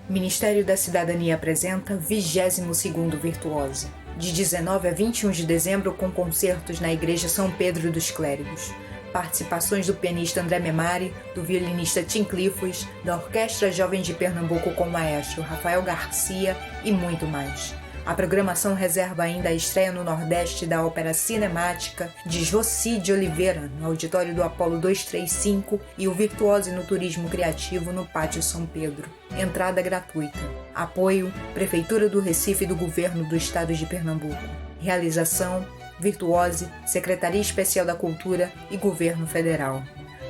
Ministério da Cidadania apresenta 22º Virtuose, de 19 a 21 de dezembro com concertos na Igreja São Pedro dos Clérigos. Participações do pianista André Memari, do violinista Tim Clifford, da Orquestra Jovem de Pernambuco com o maestro Rafael Garcia e muito mais. A programação reserva ainda a estreia no Nordeste da ópera cinemática de Joci de Oliveira, no auditório do Apolo 235, e o Virtuose no Turismo Criativo no Pátio São Pedro. Entrada gratuita. Apoio: Prefeitura do Recife e do Governo do Estado de Pernambuco. Realização: Virtuose, Secretaria Especial da Cultura e Governo Federal.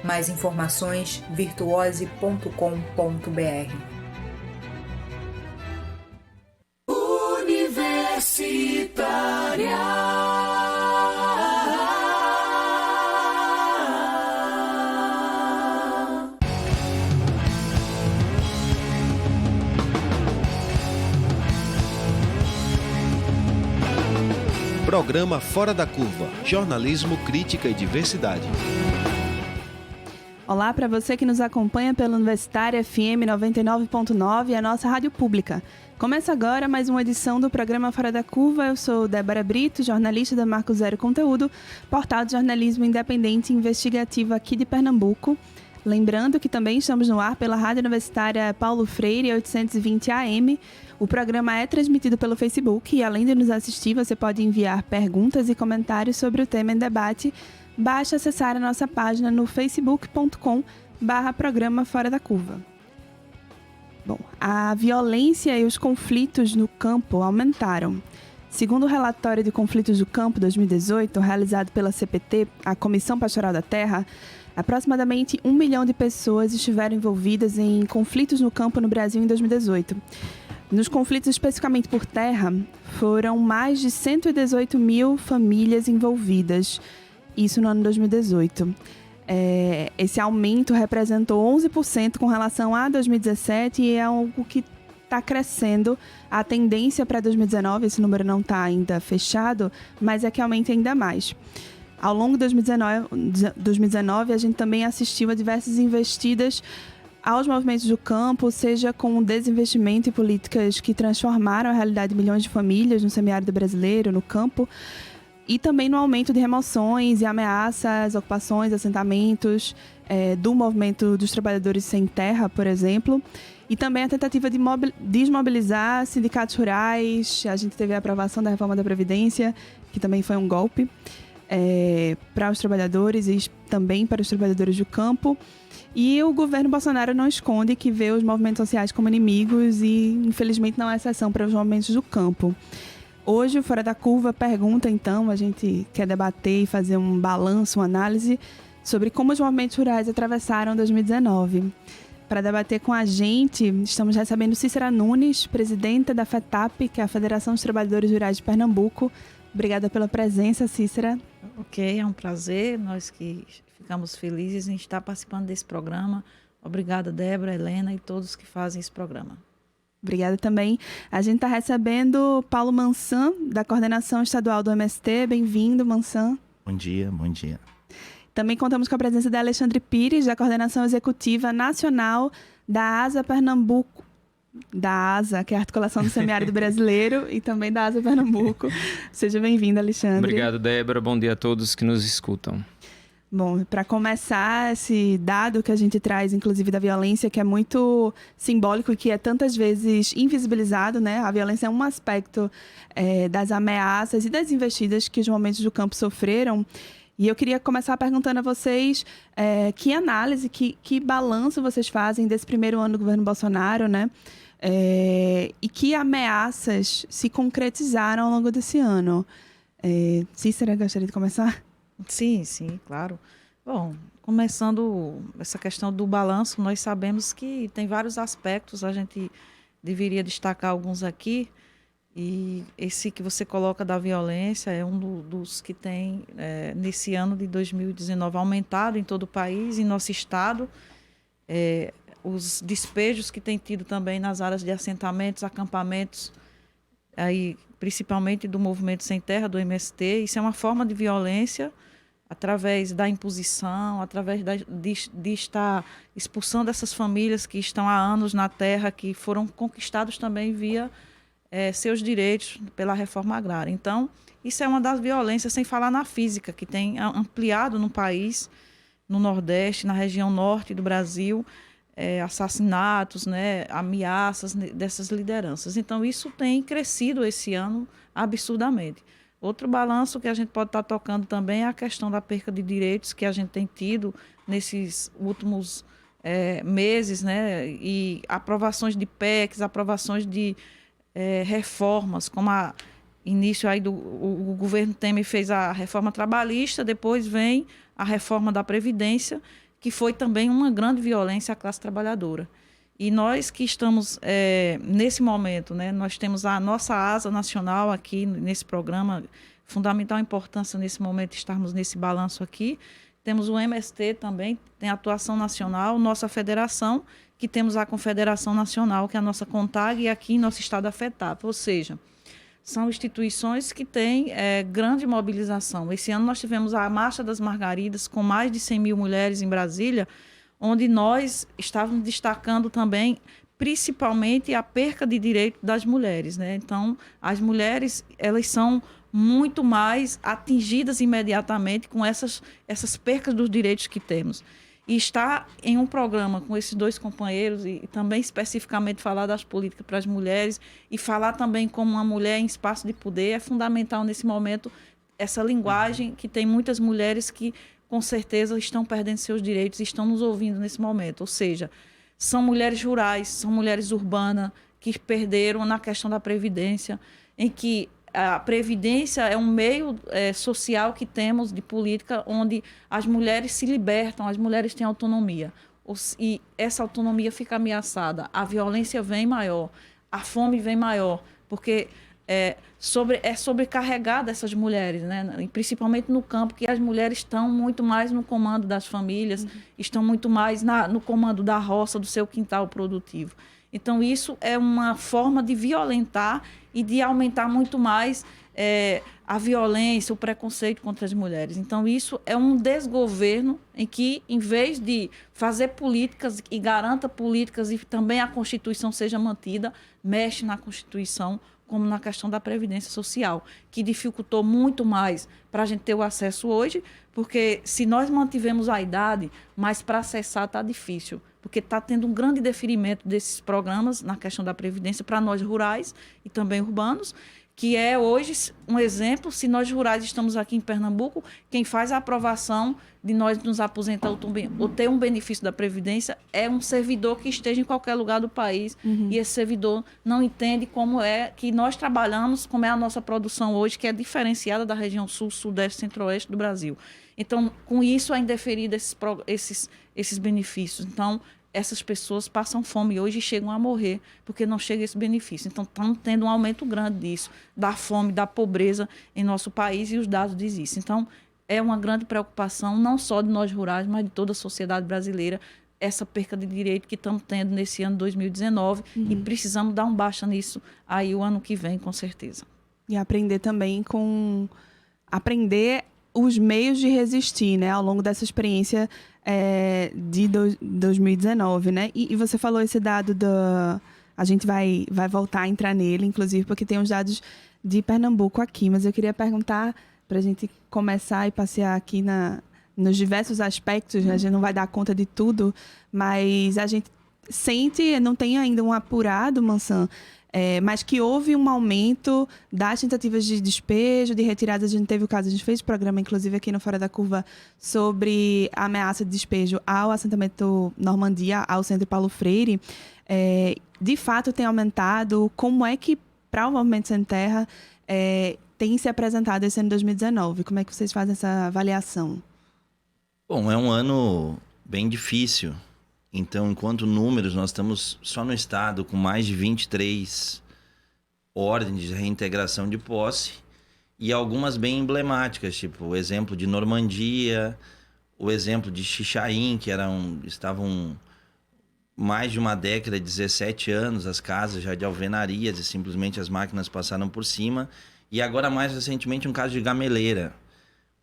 Mais informações: virtuose.com.br. Universitária. Programa Fora da Curva, jornalismo, crítica e diversidade. Olá para você que nos acompanha pela Universitária FM 99.9, a nossa rádio pública. Começa agora mais uma edição do programa Fora da Curva. Eu sou Débora Brito, jornalista da Marco Zero Conteúdo, portal de jornalismo independente e investigativo aqui de Pernambuco. Lembrando que também estamos no ar pela Rádio Universitária Paulo Freire, 820 AM. O programa é transmitido pelo Facebook e, além de nos assistir, você pode enviar perguntas e comentários sobre o tema em debate. Basta acessar a nossa página no facebook.com/programa Fora da Curva. Bom, a violência e os conflitos no campo aumentaram. Segundo o relatório de conflitos do campo 2018, realizado pela CPT, a Comissão Pastoral da Terra, aproximadamente 1 milhão de pessoas estiveram envolvidas em conflitos no campo no Brasil em 2018. Nos conflitos especificamente por terra, foram mais de 118 mil famílias envolvidas, isso no ano 2018. Esse aumento representou 11% com relação a 2017 e é algo que está crescendo. A tendência para 2019, esse número não está ainda fechado, mas é que aumente ainda mais. Ao longo de 2019, a gente também assistiu a diversas investidas aos movimentos do campo, seja com desinvestimento e políticas que transformaram a realidade de milhões de famílias no semiárido brasileiro, no campo, e também no aumento de remoções e ameaças, ocupações, assentamentos, do movimento dos trabalhadores sem terra, por exemplo, e também a tentativa de desmobilizar sindicatos rurais. A gente teve a aprovação da reforma da Previdência, que também foi um golpe para os trabalhadores e também para os trabalhadores do campo. E o governo Bolsonaro não esconde que vê os movimentos sociais como inimigos e, infelizmente, não é exceção para os movimentos do campo. Hoje, o Fora da Curva pergunta, então, a gente quer debater e fazer um balanço, uma análise sobre como os movimentos rurais atravessaram 2019. Para debater com a gente, estamos recebendo Cícera Nunes, presidenta da FETAP, que é a Federação dos Trabalhadores Rurais de Pernambuco. Obrigada pela presença, Cícera. Ok, é um prazer, nós que ficamos felizes em estar participando desse programa. Obrigada, Débora, Helena e todos que fazem esse programa. Obrigada também. A gente está recebendo Paulo Mansan, da Coordenação Estadual do MST. Bem-vindo, Mansan. Bom dia, bom dia. Também contamos com a presença de Alexandre Pires, da Coordenação Executiva Nacional da ASA Pernambuco. Da ASA, que é a Articulação do Semiárido Brasileiro, e também da ASA Pernambuco. Seja bem-vindo, Alexandre. Obrigado, Débora. Bom dia a todos que nos escutam. Bom, para começar, esse dado que a gente traz, inclusive, da violência, que é muito simbólico e que é tantas vezes invisibilizado, né? A violência é um aspecto das ameaças e das investidas que os movimentos do campo sofreram. E eu queria começar perguntando a vocês que análise, que balanço vocês fazem desse primeiro ano do governo Bolsonaro, né? E que ameaças se concretizaram ao longo desse ano. Cícera, gostaria de começar? Sim, claro. Bom, começando essa questão do balanço, nós sabemos que tem vários aspectos, a gente deveria destacar alguns aqui, e esse que você coloca da violência é um dos que tem, nesse ano de 2019, aumentado em todo o país, em nosso estado. Os despejos que tem tido também nas áreas de assentamentos, acampamentos, aí, principalmente do Movimento Sem Terra, do MST, isso é uma forma de violência através da imposição, através de estar expulsando essas famílias que estão há anos na terra, que foram conquistados também via seus direitos pela reforma agrária. Então, isso é uma das violências, sem falar na física, que tem ampliado no país, no Nordeste, na região norte do Brasil, assassinatos, né, ameaças dessas lideranças. Então, isso tem crescido esse ano absurdamente. Outro balanço que a gente pode estar tocando também é a questão da perca de direitos que a gente tem tido nesses últimos meses, né, e aprovações de PECs, aprovações de reformas, como início aí o governo Temer fez a reforma trabalhista, depois vem a reforma da Previdência, que foi também uma grande violência à classe trabalhadora. E nós que estamos nesse momento, né, nós temos a nossa asa nacional aqui nesse programa, fundamental importância nesse momento estarmos nesse balanço aqui. Temos o MST também, tem atuação nacional, nossa federação, que temos a Confederação Nacional, que é a nossa CONTAG, e aqui em nosso estado a FETAP, ou seja, são instituições que têm grande mobilização. Esse ano nós tivemos a Marcha das Margaridas, com mais de 100 mil mulheres em Brasília, onde nós estávamos destacando também, principalmente, a perca de direito das mulheres, né? Então, as mulheres, elas são muito mais atingidas imediatamente com essas percas dos direitos que temos. E estar em um programa com esses dois companheiros e também especificamente falar das políticas para as mulheres e falar também como uma mulher em espaço de poder é fundamental nesse momento, essa linguagem que tem muitas mulheres que com certeza estão perdendo seus direitos e estão nos ouvindo nesse momento. Ou seja, são mulheres rurais, são mulheres urbanas que perderam na questão da Previdência, em que a Previdência é um meio social que temos de política onde as mulheres se libertam, as mulheres têm autonomia. E essa autonomia fica ameaçada. A violência vem maior, a fome vem maior, porque é sobrecarregada essas mulheres, né? E principalmente no campo, que as mulheres estão muito mais no comando das famílias, estão muito mais no comando da roça, do seu quintal produtivo. Então, isso é uma forma de violentar e de aumentar muito mais a violência, o preconceito contra as mulheres. Então, isso é um desgoverno em que, em vez de fazer políticas e garanta políticas e também a Constituição seja mantida, mexe na Constituição, como na questão da Previdência Social, que dificultou muito mais para a gente ter o acesso hoje, porque se nós mantivemos a idade, mas para acessar está difícil, porque está tendo um grande deferimento desses programas na questão da Previdência para nós rurais e também urbanos, que é hoje um exemplo. Se nós rurais estamos aqui em Pernambuco, quem faz a aprovação de nós nos aposentar ou ter um benefício da Previdência é um servidor que esteja em qualquer lugar do país. E esse servidor não entende como é que nós trabalhamos, como é a nossa produção hoje, que é diferenciada da região sul, sudeste, centro-oeste do Brasil. Então, com isso, é indeferido esses benefícios. Então, essas pessoas passam fome hoje e chegam a morrer porque não chega esse benefício. Então, estamos tendo um aumento grande disso, da fome, da pobreza em nosso país, e os dados dizem isso. Então, é uma grande preocupação, não só de nós rurais, mas de toda a sociedade brasileira, essa perca de direito que estamos tendo nesse ano 2019 e precisamos dar um baixa nisso aí o ano que vem, com certeza. E aprender também aprender os meios de resistir, né, ao longo dessa experiência de 2019, né? E você falou esse dado a gente vai voltar a entrar nele, inclusive, porque tem os dados de Pernambuco aqui, mas eu queria perguntar, para a gente começar e passear aqui nos diversos aspectos, né? A gente não vai dar conta de tudo, mas a gente sente, não tem ainda um apurado, Mansan, mas que houve um aumento das tentativas de despejo, de retirada. A gente teve o caso, a gente fez programa, inclusive, aqui no Fora da Curva, sobre a ameaça de despejo ao assentamento Normandia, ao Centro Paulo Freire. De fato, tem aumentado. Como é que, para o Movimento Sem Terra, tem se apresentado esse ano 2019? Como é que vocês fazem essa avaliação? Bom, é um ano bem difícil. Então, enquanto números, nós estamos só no estado com mais de 23 ordens de reintegração de posse e algumas bem emblemáticas, tipo o exemplo de Normandia, o exemplo de Xixaim, que estavam mais de uma década, 17 anos, as casas já de alvenarias e simplesmente as máquinas passaram por cima. E agora, mais recentemente, um caso de Gameleira,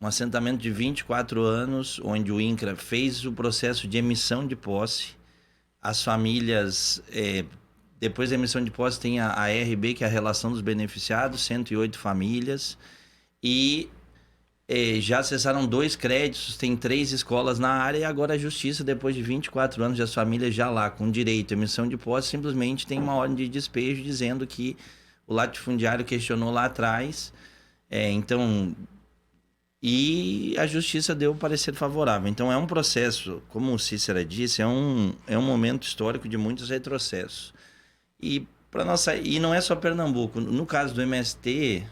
um assentamento de 24 anos, onde o INCRA fez o processo de emissão de posse. As famílias, depois da emissão de posse, tem a RB, que é a relação dos beneficiados, 108 famílias. E já acessaram 2 créditos, tem 3 escolas na área, e agora a Justiça, depois de 24 anos, as famílias já lá, com direito à emissão de posse, simplesmente tem uma ordem de despejo dizendo que o latifundiário questionou lá atrás. E a Justiça deu o parecer favorável. Então é um processo, como o Cícera disse, é um momento histórico de muitos retrocessos. E não é só Pernambuco. No caso do MST,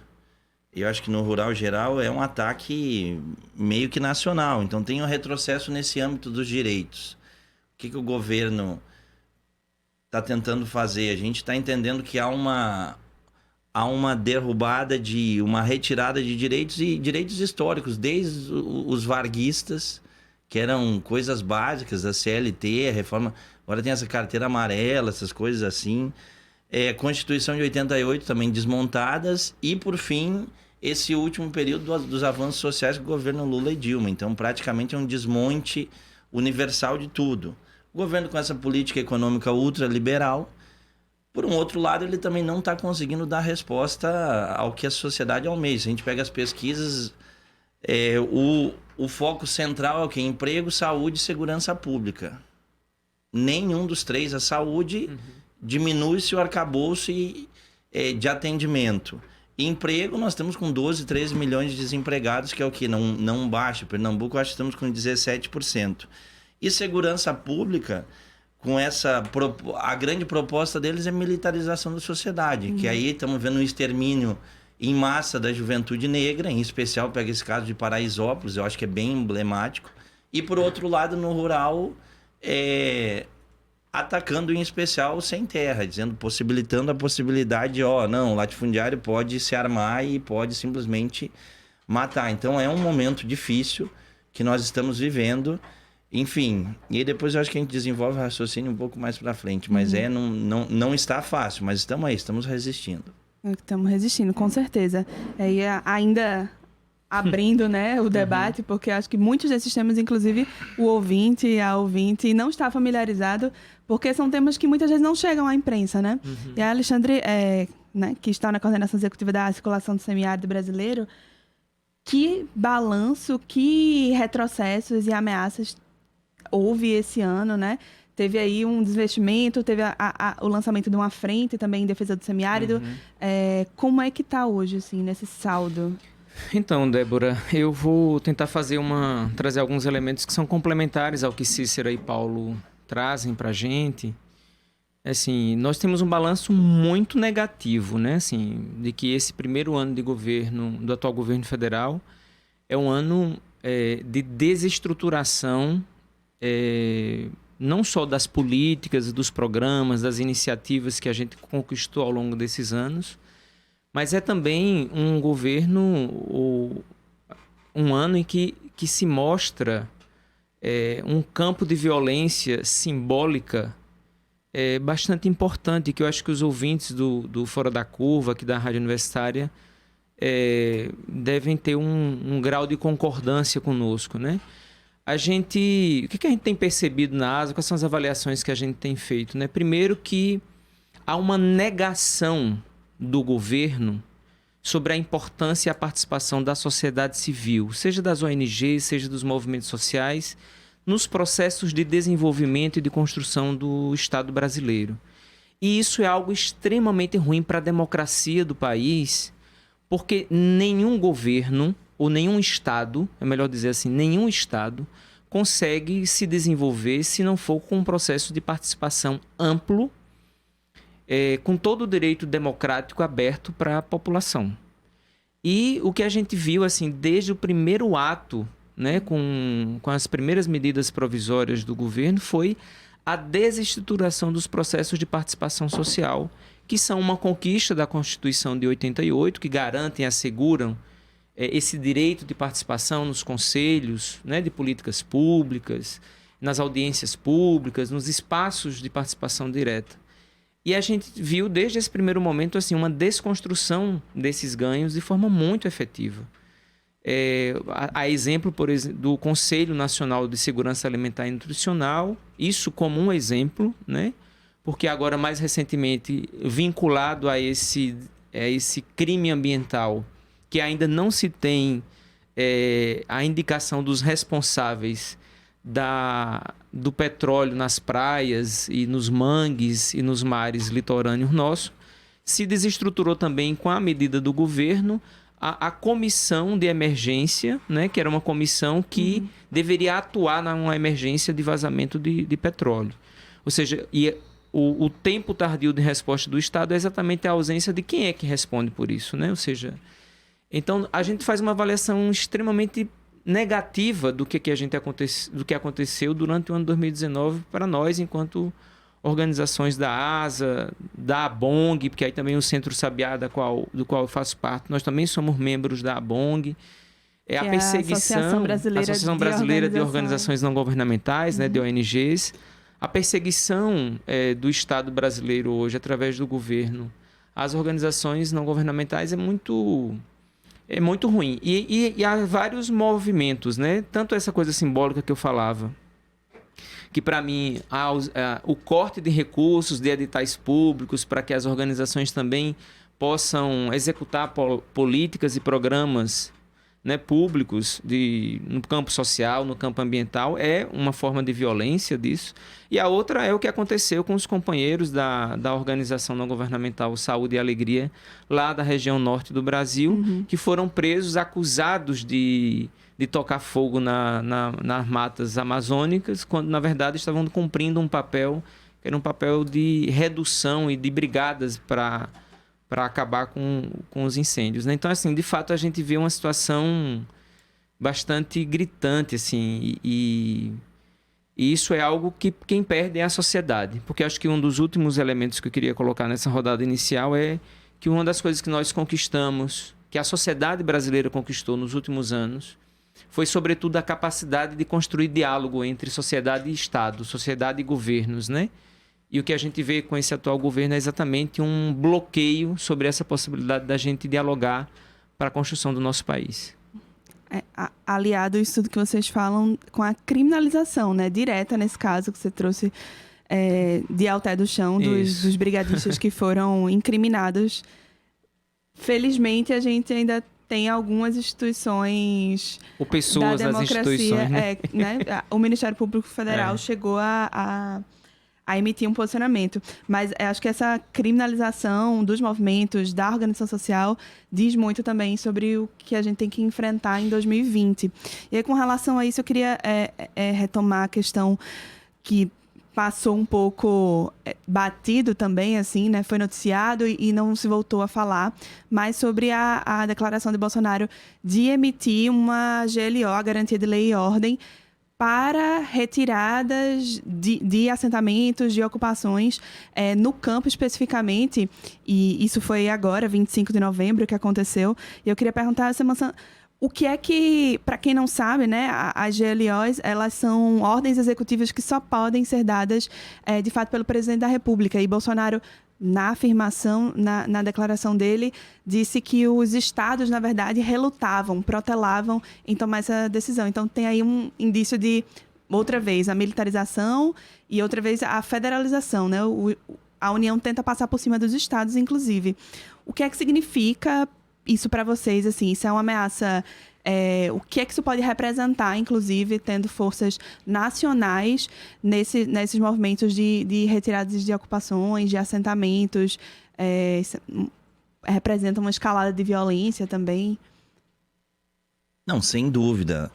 eu acho que no rural geral é um ataque meio que nacional. Então tem um retrocesso nesse âmbito dos direitos. O que o governo está tentando fazer? A gente está entendendo que há uma derrubada, uma retirada de direitos e direitos históricos, desde os varguistas, que eram coisas básicas, a CLT, a reforma, agora tem essa carteira amarela, essas coisas assim, Constituição de 88 também desmontadas, e por fim, esse último período dos avanços sociais com o governo Lula e Dilma. Então praticamente é um desmonte universal de tudo. O governo com essa política econômica ultraliberal. Por um outro lado, ele também não está conseguindo dar resposta ao que a sociedade almeja. Se a gente pega as pesquisas, o foco central é o quê? Emprego, saúde e segurança pública. Nenhum dos 3, a saúde, diminui-se o arcabouço de atendimento. Emprego, nós estamos com 12, 13 milhões de desempregados, que é o que não baixa. Pernambuco, acho que estamos com 17%. E segurança pública... a grande proposta deles é militarização da sociedade, que aí estamos vendo um extermínio em massa da juventude negra, em especial pega esse caso de Paraisópolis, eu acho que é bem emblemático, e por outro lado no rural, atacando em especial sem terra, possibilitando a possibilidade de, o latifundiário pode se armar e pode simplesmente matar. Então é um momento difícil que nós estamos vivendo. Enfim, e aí depois eu acho que a gente desenvolve o raciocínio um pouco mais para frente, mas não está fácil, mas estamos aí, estamos resistindo. Estamos resistindo, com certeza. E ainda abrindo, né, o debate, porque acho que muitos desses temas, inclusive o ouvinte, a ouvinte, não está familiarizado, porque são temas que muitas vezes não chegam à imprensa, né? E a Alexandre, né, que está na coordenação executiva da Articulação do Semiárido Brasileiro, que balanço, que retrocessos e ameaças houve esse ano, né? Teve aí um desvestimento, teve o lançamento de uma frente também em defesa do semiárido. Como é que está hoje, assim, nesse saldo? Então, Débora, eu vou tentar trazer alguns elementos que são complementares ao que Cícera e Paulo trazem para a gente. Assim, nós temos um balanço muito negativo, né? Assim, de que esse primeiro ano de governo, do atual governo federal, é um ano de desestruturação, não só das políticas, dos programas, das iniciativas que a gente conquistou ao longo desses anos, mas é também um governo, um ano em que se mostra um campo de violência simbólica bastante importante, que eu acho que os ouvintes do Fora da Curva, aqui da Rádio Universitária, devem ter um grau de concordância conosco, né? O que a gente tem percebido na ASA, quais são as avaliações que a gente tem feito, né? Primeiro que há uma negação do governo sobre a importância e a participação da sociedade civil, seja das ONGs, seja dos movimentos sociais, nos processos de desenvolvimento e de construção do Estado brasileiro. E isso é algo extremamente ruim para a democracia do país, porque nenhum governo, ou nenhum Estado, é melhor dizer assim, nenhum Estado consegue se desenvolver se não for com um processo de participação amplo, com todo o direito democrático aberto para a população. E o que a gente viu, assim, desde o primeiro ato, né, com as primeiras medidas provisórias do governo, foi a desestruturação dos processos de participação social, que são uma conquista da Constituição de 88, que garantem e asseguram esse direito de participação nos conselhos, né, de políticas públicas, nas audiências públicas, nos espaços de participação direta. E a gente viu desde esse primeiro momento assim, uma desconstrução desses ganhos de forma muito efetiva. A exemplo, por exemplo, do Conselho Nacional de Segurança Alimentar e Nutricional, isso como um exemplo, né? Porque agora, mais recentemente, vinculado a esse crime ambiental, que ainda não se tem a indicação dos responsáveis do petróleo nas praias e nos mangues e nos mares litorâneos nossos, se desestruturou também com a medida do governo a comissão de emergência, né, que era uma comissão que deveria atuar numa emergência de vazamento de petróleo. Ou seja, o tempo tardio de resposta do Estado é exatamente a ausência de quem é que responde por isso, né? Ou seja, então a gente faz uma avaliação extremamente negativa do que aconteceu durante o ano 2019 para nós, enquanto organizações da ASA, da ABONG, porque aí também o Centro Sabiá, do qual eu faço parte, nós também somos membros da ABONG. A perseguição, a Associação Brasileira de Organizações Não Governamentais, né, de ONGs. A perseguição do Estado brasileiro hoje, através do governo, às organizações não governamentais é muito ruim. E há vários movimentos, né? Tanto essa coisa simbólica que eu falava, que para mim o corte de recursos, de editais públicos, para que as organizações também possam executar políticas e programas, né, públicos no campo social, no campo ambiental, é uma forma de violência disso. E a outra é o que aconteceu com os companheiros da organização não governamental Saúde e Alegria, lá da região norte do Brasil, que foram presos, acusados de tocar fogo nas matas amazônicas, quando na verdade estavam cumprindo um papel, que era um papel de redução e de brigadas para acabar com os incêndios, né? Então, assim, de fato, a gente vê uma situação bastante gritante, assim, e isso é algo que quem perde é a sociedade, porque acho que um dos últimos elementos que eu queria colocar nessa rodada inicial é que uma das coisas que nós conquistamos, que a sociedade brasileira conquistou nos últimos anos, foi, sobretudo, a capacidade de construir diálogo entre sociedade e Estado, sociedade e governos, né? E o que a gente vê com esse atual governo é exatamente um bloqueio sobre essa possibilidade da gente dialogar para a construção do nosso país. Aliado isso tudo que vocês falam com a criminalização, né? Direta, nesse caso que você trouxe, de Alté do Chão, dos brigadistas que foram incriminados. Felizmente, a gente ainda tem algumas instituições ou pessoas da democracia, das instituições, né? O Ministério Público Federal chegou a emitir um posicionamento. Mas acho que essa criminalização dos movimentos, da organização social, diz muito também sobre o que a gente tem que enfrentar em 2020. E aí, com relação a isso, eu queria retomar a questão que passou um pouco batido também, assim, né? Foi noticiado e não se voltou a falar, mas sobre a declaração de Bolsonaro de emitir uma GLO, a Garantia de Lei e Ordem, para retiradas de assentamentos, de ocupações no campo especificamente. E isso foi agora, 25 de novembro, que aconteceu. E eu queria perguntar, o que é que, para quem não sabe, né, as GLOs, elas são ordens executivas que só podem ser dadas, de fato, pelo presidente da República. E Bolsonaro, na afirmação, na declaração dele, disse que os estados, na verdade, relutavam, protelavam em tomar essa decisão. Então, tem aí um indício de, outra vez, a militarização e outra vez a federalização, né? A União tenta passar por cima dos estados, inclusive. O que é que significa isso para vocês? Assim, isso é uma ameaça? O que é que isso pode representar, inclusive, tendo forças nacionais nesses movimentos de retiradas de ocupações, de assentamentos? Representa uma escalada de violência também? Não, sem dúvida.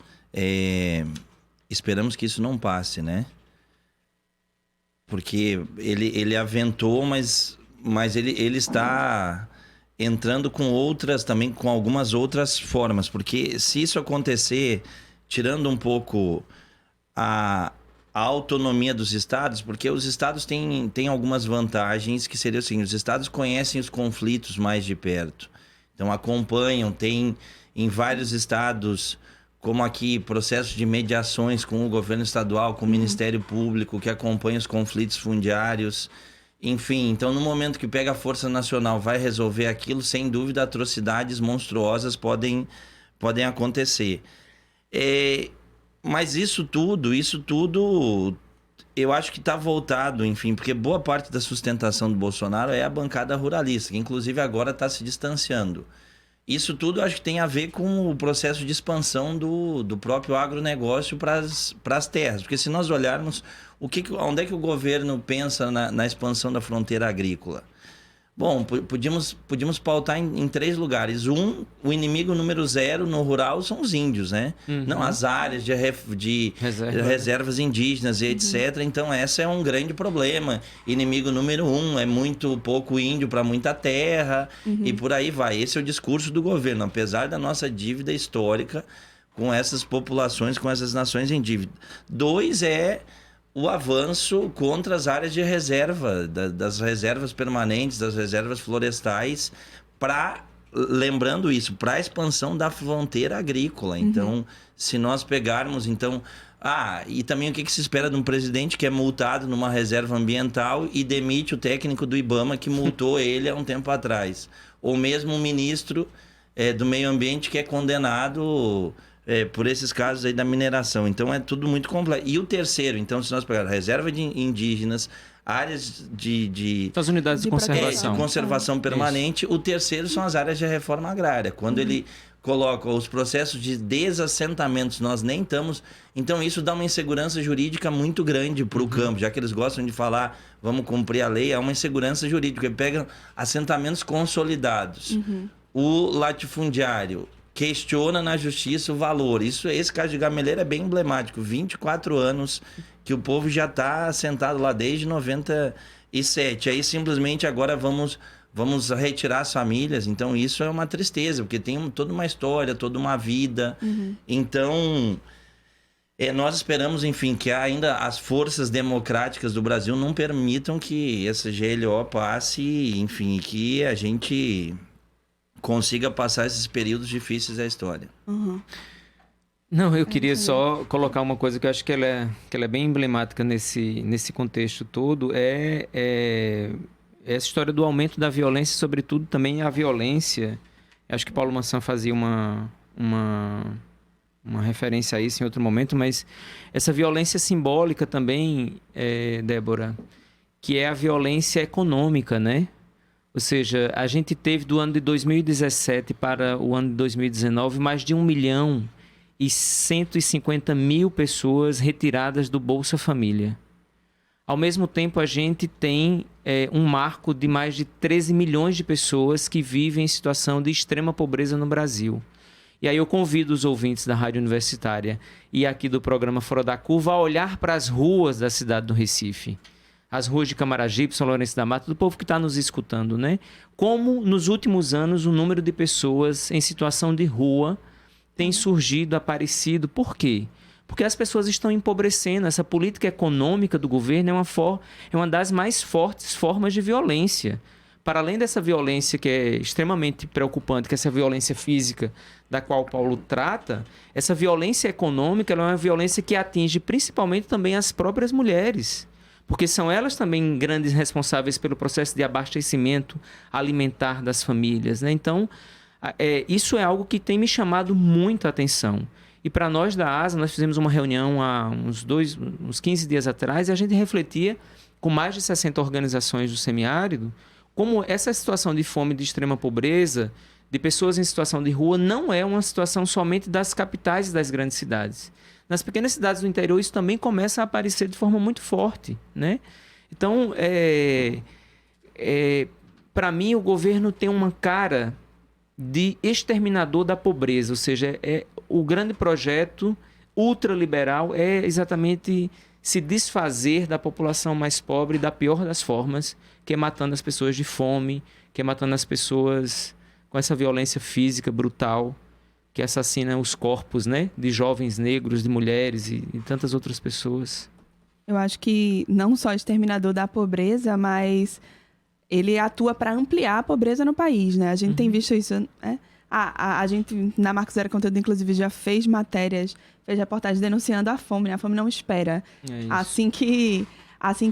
Esperamos que isso não passe, né? Porque ele aventou, mas ele está entrando com outras, também com algumas outras formas, porque se isso acontecer, tirando um pouco a autonomia dos estados, porque os estados têm algumas vantagens, que seria assim, os estados conhecem os conflitos mais de perto, então acompanham, tem em vários estados, como aqui, processos de mediações com o governo estadual, com o Ministério Público, que acompanha os conflitos fundiários. Enfim, então no momento que pega a Força Nacional vai resolver aquilo, sem dúvida atrocidades monstruosas podem podem acontecer. Mas isso tudo, eu acho que está voltado, enfim, porque boa parte da sustentação do Bolsonaro é a bancada ruralista, que inclusive agora está se distanciando. Isso tudo acho que tem a ver com o processo de expansão do próprio agronegócio para as terras. Porque se nós olharmos, onde é que o governo pensa na expansão da fronteira agrícola? Bom, podíamos pautar em 3 lugares. O inimigo número 0 no rural são os índios, né? Não, as áreas de reservas indígenas e etc. Então, esse é um grande problema. Inimigo número 1 é muito pouco índio para muita terra e por aí vai. Esse é o discurso do governo, apesar da nossa dívida histórica com essas populações, com essas nações em dívida. 2 é o avanço contra as áreas de reserva, das reservas permanentes, das reservas florestais, lembrando isso, para a expansão da fronteira agrícola. Então, se nós pegarmos, e também o que se espera de um presidente que é multado numa reserva ambiental e demite o técnico do IBAMA que multou ele há um tempo atrás. Ou mesmo um ministro do meio ambiente que é condenado por esses casos aí da mineração. Então, é tudo muito complexo. E o terceiro, então, se nós pegarmos reserva de indígenas, áreas as unidades de conservação. De conservação permanente, o terceiro são as áreas de reforma agrária. Quando ele coloca os processos de desassentamentos, nós nem estamos... Então, isso dá uma insegurança jurídica muito grande para o campo, já que eles gostam de falar, vamos cumprir a lei, é uma insegurança jurídica. Ele pega assentamentos consolidados. O latifundiário questiona na justiça o valor. Esse caso de Gameleira é bem emblemático. 24 anos que o povo já está assentado lá desde 97. Aí simplesmente agora vamos retirar as famílias. Então isso é uma tristeza, porque tem toda uma história, toda uma vida. Então nós esperamos, enfim, que ainda as forças democráticas do Brasil não permitam que essa GLO passe, enfim, que a gente consiga passar esses períodos difíceis da história. Não, eu queria só colocar uma coisa que eu acho que ela é bem emblemática nesse contexto todo, essa história do aumento da violência, sobretudo também a violência. Acho que Paulo Mansão fazia uma referência a isso em outro momento, mas essa violência simbólica também, Débora, que é a violência econômica, né? Ou seja, a gente teve do ano de 2017 para o ano de 2019 mais de 1.150.000 pessoas retiradas do Bolsa Família. Ao mesmo tempo, a gente tem um marco de mais de 13 milhões de pessoas que vivem em situação de extrema pobreza no Brasil. E aí eu convido os ouvintes da Rádio Universitária e aqui do programa Fora da Curva a olhar para as ruas da cidade do Recife. As ruas de Camaragibe, São Lourenço da Mata, do povo que está nos escutando, né? Como nos últimos anos o número de pessoas em situação de rua tem surgido, aparecido. Por quê? Porque as pessoas estão empobrecendo. Essa política econômica do governo é uma das mais fortes formas de violência. Para além dessa violência que é extremamente preocupante, que é essa violência física da qual Paulo trata, essa violência econômica ela é uma violência que atinge principalmente também as próprias mulheres. Porque são elas também grandes responsáveis pelo processo de abastecimento alimentar das famílias, né? Então, isso é algo que tem me chamado muita atenção. E para nós da ASA, nós fizemos uma reunião há uns 15 dias atrás e a gente refletia com mais de 60 organizações do semiárido como essa situação de fome, de extrema pobreza, de pessoas em situação de rua, não é uma situação somente das capitais e das grandes cidades. Nas pequenas cidades do interior, isso também começa a aparecer de forma muito forte, né? Então, para mim, o governo tem uma cara de exterminador da pobreza, ou seja, o grande projeto ultraliberal é exatamente se desfazer da população mais pobre da pior das formas, que é matando as pessoas de fome, que é matando as pessoas com essa violência física brutal, que assassina os corpos, né, de jovens negros, de mulheres e tantas outras pessoas. Eu acho que não só exterminador da pobreza, mas ele atua para ampliar a pobreza no país, né? A gente tem visto isso, né? A gente, na Marco Zero Conteúdo, inclusive, já fez matérias, fez reportagens denunciando a fome, né? A fome não espera. Assim que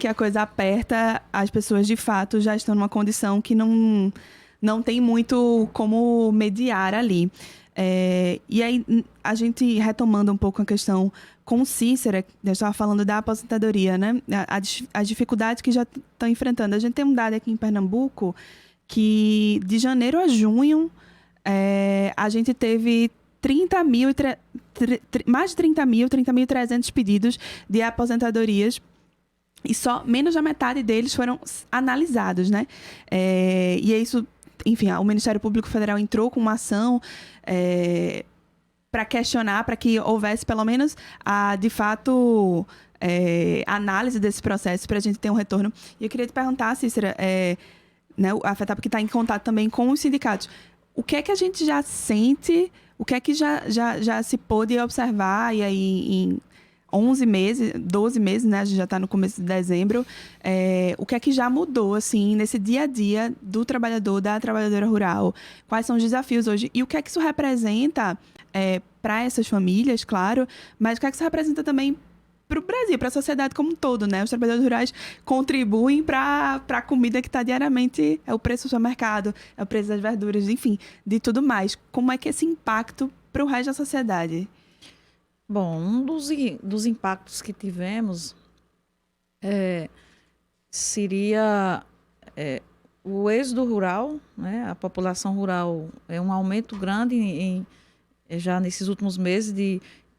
a coisa aperta, as pessoas, de fato, já estão numa condição que não tem muito como mediar ali. E aí, a gente retomando um pouco a questão com Cícera, eu estava falando da aposentadoria, né? As dificuldades que já estão enfrentando. A gente tem um dado aqui em Pernambuco que de janeiro a junho a gente teve mais de 30.300 pedidos de aposentadorias e só menos da metade deles foram analisados, né? E é isso, enfim, o Ministério Público Federal entrou com uma ação para questionar, para que houvesse pelo menos de fato, análise desse processo para a gente ter um retorno. E eu queria te perguntar, Cícera, né, a FETAP que está em contato também com os sindicatos, o que é que a gente já sente, o que é que já se pôde observar, e aí em 11 meses, 12 meses, né, a gente já está no começo de dezembro, o que é que já mudou, assim, nesse dia a dia do trabalhador, da trabalhadora rural? Quais são os desafios hoje? E o que é que isso representa para essas famílias, claro, mas o que é que isso representa também para o Brasil, para a sociedade como um todo, né? Os trabalhadores rurais contribuem para a comida que está diariamente, é o preço do supermercado, é o preço das verduras, enfim, de tudo mais. Como é que esse impacto para o resto da sociedade? Bom, um dos impactos que tivemos seria o êxodo rural, né? A população rural um aumento grande já nesses últimos meses,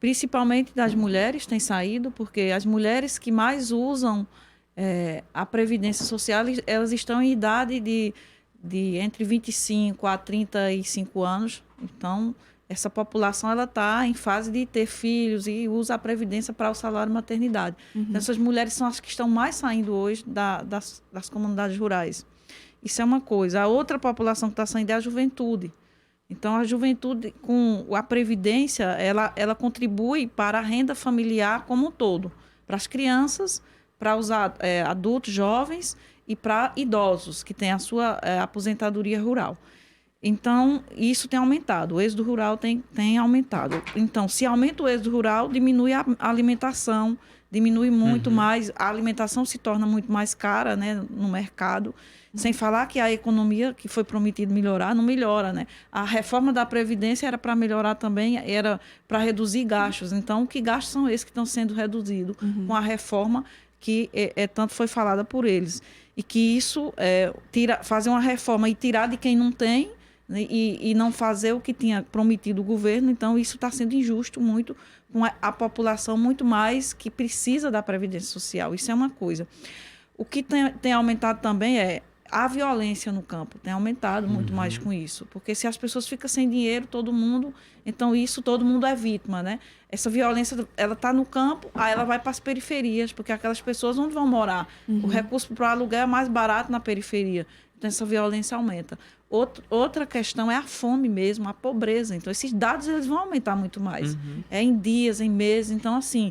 principalmente das mulheres têm saído, porque as mulheres que mais usam a Previdência Social, elas estão em idade de entre 25 a 35 anos. Então, essa população está em fase de ter filhos e usa a Previdência para o salário maternidade. Uhum. Então, essas mulheres são as que estão mais saindo hoje das comunidades rurais. Isso é uma coisa. A outra população que está saindo é a juventude. Então, a juventude, com a Previdência, ela contribui para a renda familiar como um todo. Para as crianças, para os adultos jovens e para idosos, que têm a sua aposentadoria rural. Então, isso tem aumentado. O êxodo rural tem aumentado. Então, se aumenta o êxodo rural, diminui a alimentação, diminui muito mais. A alimentação se torna muito mais cara, né, no mercado. Sem falar que a economia que foi prometido melhorar, não melhora, né? A reforma da Previdência era para melhorar também, era para reduzir gastos. Então, que gastos são esses que estão sendo reduzidos com a reforma que tanto foi falada por eles? E que isso, fazer uma reforma e tirar de quem não tem, né, e não fazer o que tinha prometido o governo, então isso está sendo injusto muito com a população muito mais que precisa da Previdência Social. Isso é uma coisa. O que tem aumentado também a violência no campo, tem aumentado muito mais com isso, porque se as pessoas ficam sem dinheiro, todo mundo é vítima, né? Essa violência, ela está no campo, aí ela vai para as periferias, porque aquelas pessoas onde vão morar, o recurso para o aluguel é mais barato na periferia, então essa violência aumenta. Outra questão é a fome mesmo, a pobreza, então esses dados eles vão aumentar muito mais, em dias, em meses, então assim...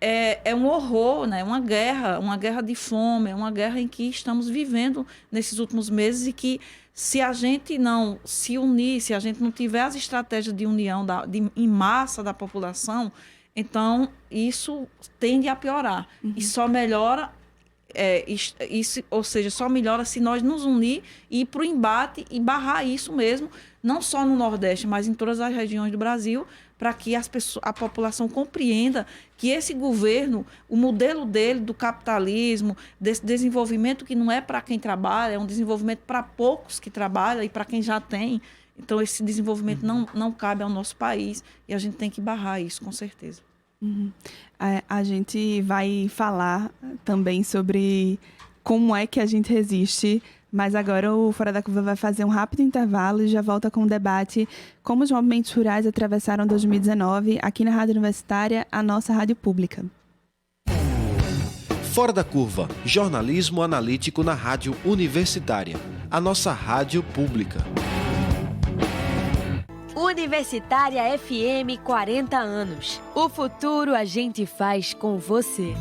É um horror, né? Uma guerra de fome, é uma guerra em que estamos vivendo nesses últimos meses e que, se a gente não se unir, se a gente não tiver as estratégias de união em massa da população, então isso tende a piorar. E só melhora, ou seja, só melhora se nós nos unir e ir para o embate e barrar isso mesmo, não só no Nordeste, mas em todas as regiões do Brasil, para que a população compreenda que esse governo, o modelo dele, do capitalismo, desse desenvolvimento que não é para quem trabalha, é um desenvolvimento para poucos que trabalham e para quem já tem. Então, esse desenvolvimento não cabe ao nosso país e a gente tem que barrar isso, com certeza. A gente vai falar também sobre como é que a gente resiste, mas agora o Fora da Curva vai fazer um rápido intervalo e já volta com o debate como os movimentos rurais atravessaram 2019 aqui na Rádio Universitária, a nossa rádio pública. Fora da Curva, jornalismo analítico na Rádio Universitária, a nossa rádio pública. Universitária FM 40 anos. O futuro a gente faz com você.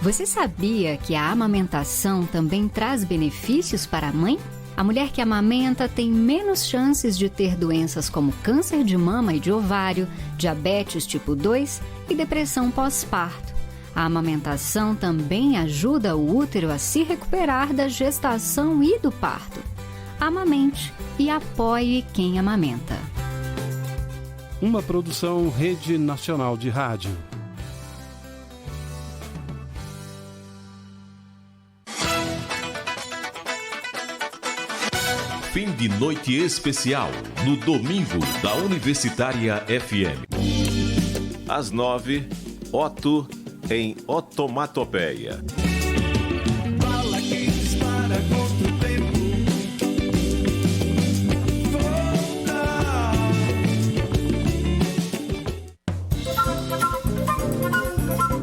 Você sabia que a amamentação também traz benefícios para a mãe? A mulher que amamenta tem menos chances de ter doenças como câncer de mama e de ovário, diabetes tipo 2 e depressão pós-parto. A amamentação também ajuda o útero a se recuperar da gestação e do parto. Amamente e apoie quem amamenta. Uma produção Rede Nacional de Rádio. Fim de noite especial no domingo da Universitária FM. Às 9, Otto em Otomatopeia. Bala que dispara contra o tempo.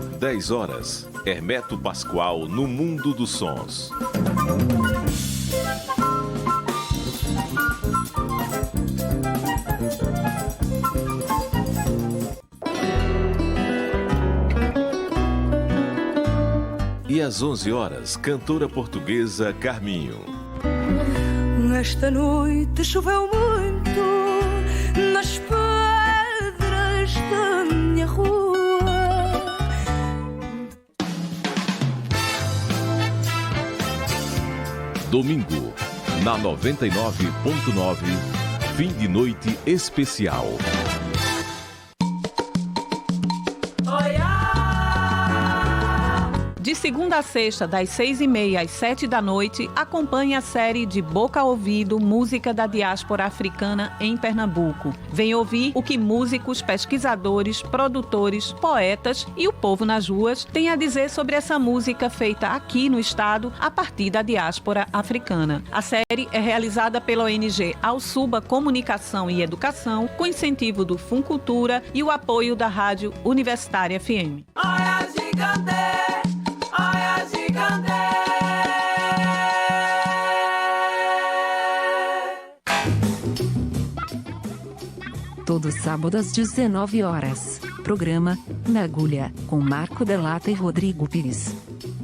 Volta. 10 horas, Hermeto Pascoal no Mundo dos Sons. E às 11 horas, cantora portuguesa Carminho. Esta noite choveu muito nas pedras da minha rua. Domingo, na 99.9, fim de noite especial. De segunda a sexta, das 6h30 às 7 da noite, acompanhe a série de Boca a Ouvido, Música da Diáspora Africana em Pernambuco. Vem ouvir o que músicos, pesquisadores, produtores, poetas e o povo nas ruas têm a dizer sobre essa música feita aqui no estado a partir da diáspora africana. A série é realizada pela ONG Alsuba Comunicação e Educação, com incentivo do Funcultura e o apoio da Rádio Universitária FM. Todo sábado às 19 horas. Programa Na Agulha, com Marco Delata e Rodrigo Pires.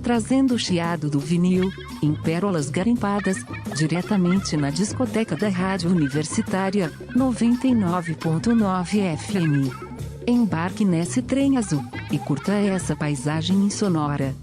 Trazendo o chiado do vinil, em pérolas garimpadas, diretamente na discoteca da Rádio Universitária, 99.9 FM. Embarque nesse trem azul e curta essa paisagem insonora.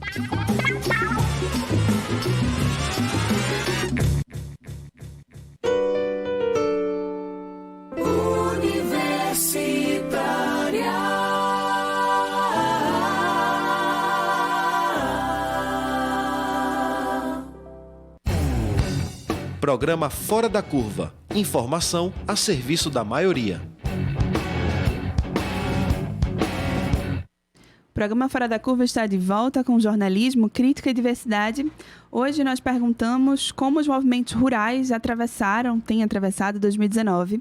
Programa Fora da Curva. Informação a serviço da maioria. O programa Fora da Curva está de volta com jornalismo, crítica e diversidade. Hoje nós perguntamos como os movimentos rurais têm atravessado 2019.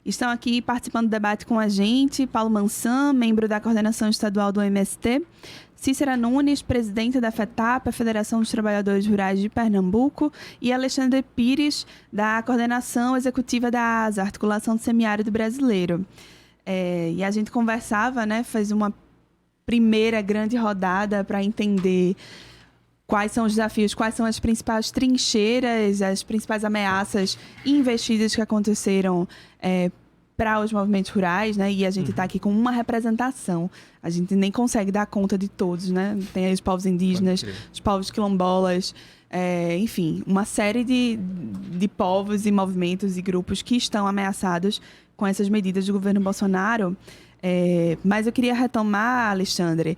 Estão aqui participando do debate com a gente Paulo Mansan, membro da coordenação estadual do MST, Cícera Nunes, presidente da FETAP, a Federação dos Trabalhadores Rurais de Pernambuco, e Alexandre Pires, da coordenação executiva da ASA, Articulação do Semiárido Brasileiro. E a gente conversava, fez uma primeira grande rodada para entender quais são os desafios, quais são as principais trincheiras, as principais ameaças e investidas que aconteceram para os movimentos rurais, e a gente está aqui com uma representação. A gente nem consegue dar conta de todos, Tem aí os povos indígenas, os povos quilombolas, enfim, uma série de povos e movimentos e grupos que estão ameaçados com essas medidas do governo Bolsonaro. Mas eu queria retomar, Alexandre,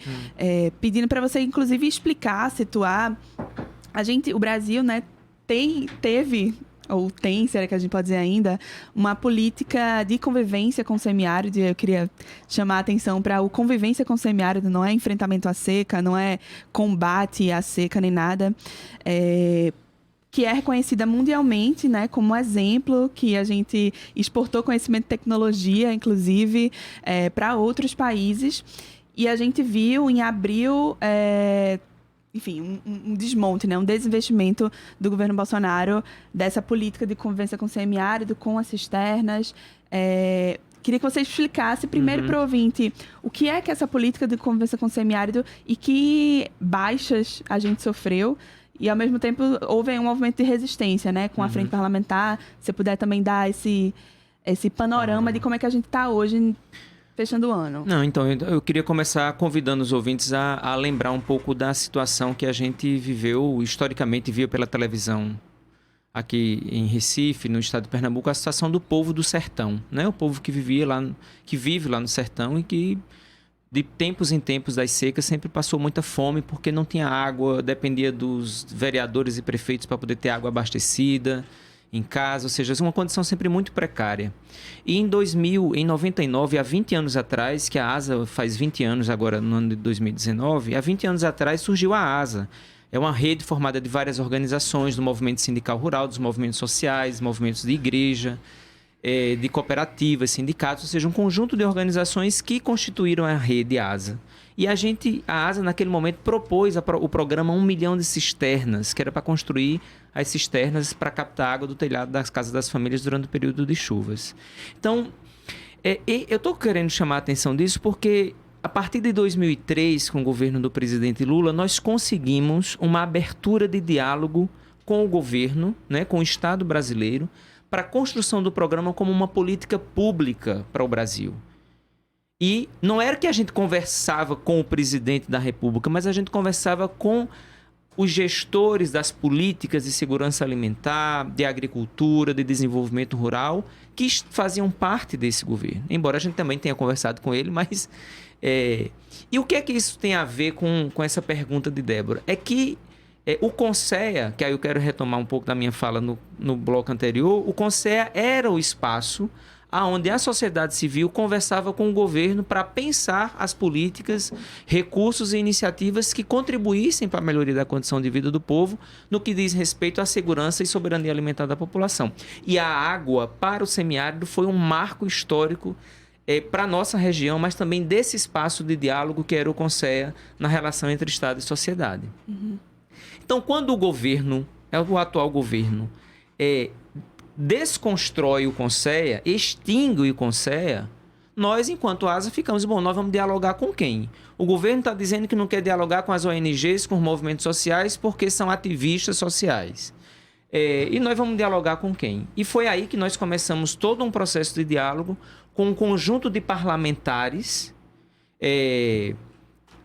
pedindo para você, inclusive, explicar, situar. O Brasil, teve, ou tem, será que a gente pode dizer ainda, uma política de convivência com o semiárido. Eu queria chamar a atenção para o convivência com o semiárido, não é enfrentamento à seca, não é combate à seca nem nada. Que é reconhecida mundialmente, como exemplo, que a gente exportou conhecimento e tecnologia, inclusive, para outros países. E a gente viu em abril, enfim, um desmonte, um desinvestimento do governo Bolsonaro dessa política de convivência com o semiárido, com as cisternas. Queria que você explicasse primeiro para o ouvinte o que é que essa política de convivência com o semiárido e que baixas a gente sofreu. E, ao mesmo tempo, houve um movimento de resistência, com a frente parlamentar. Se você puder também dar esse panorama de como é que a gente está hoje, fechando o ano. Não, então, eu queria começar convidando os ouvintes a lembrar um pouco da situação que a gente viveu, historicamente viu pela televisão aqui em Recife, no estado de Pernambuco, a situação do povo do sertão, né? O povo que vive lá no sertão e que de tempos em tempos das secas sempre passou muita fome porque não tinha água, dependia dos vereadores e prefeitos para poder ter água abastecida em casa, ou seja, uma condição sempre muito precária. E em 99, há 20 anos atrás, que a ASA faz 20 anos agora no ano de 2019, há 20 anos atrás surgiu a ASA. É uma rede formada de várias organizações, do movimento sindical rural, dos movimentos sociais, movimentos de igreja, de cooperativas, sindicatos, ou seja, um conjunto de organizações que constituíram a rede ASA. E a ASA, naquele momento, propôs o programa 1 milhão de cisternas, que era para construir as cisternas para captar água do telhado das casas das famílias durante o período de chuvas. Então, eu estou querendo chamar a atenção disso porque, a partir de 2003, com o governo do presidente Lula, nós conseguimos uma abertura de diálogo com o governo, né, com o Estado brasileiro, para a construção do programa como uma política pública para o Brasil. E não era que a gente conversava com o presidente da República, mas a gente conversava com os gestores das políticas de segurança alimentar, de agricultura, de desenvolvimento rural, que faziam parte desse governo. Embora a gente também tenha conversado com ele, mas... E o que é que isso tem a ver com essa pergunta de Débora? É que o CONSEA, que aí eu quero retomar um pouco da minha fala no bloco anterior, o CONSEA era o espaço onde a sociedade civil conversava com o governo para pensar as políticas, recursos e iniciativas que contribuíssem para a melhoria da condição de vida do povo no que diz respeito à segurança e soberania alimentar da população. E a água para o semiárido foi um marco histórico para a nossa região, mas também desse espaço de diálogo que era o CONSEA na relação entre Estado e sociedade. Uhum. Então, quando o atual governo, desconstrói o CONSEA, extingue o CONSEA, nós, enquanto ASA, ficamos, nós vamos dialogar com quem? O governo está dizendo que não quer dialogar com as ONGs, com os movimentos sociais, porque são ativistas sociais. E nós vamos dialogar com quem? E foi aí que nós começamos todo um processo de diálogo com um conjunto de parlamentares,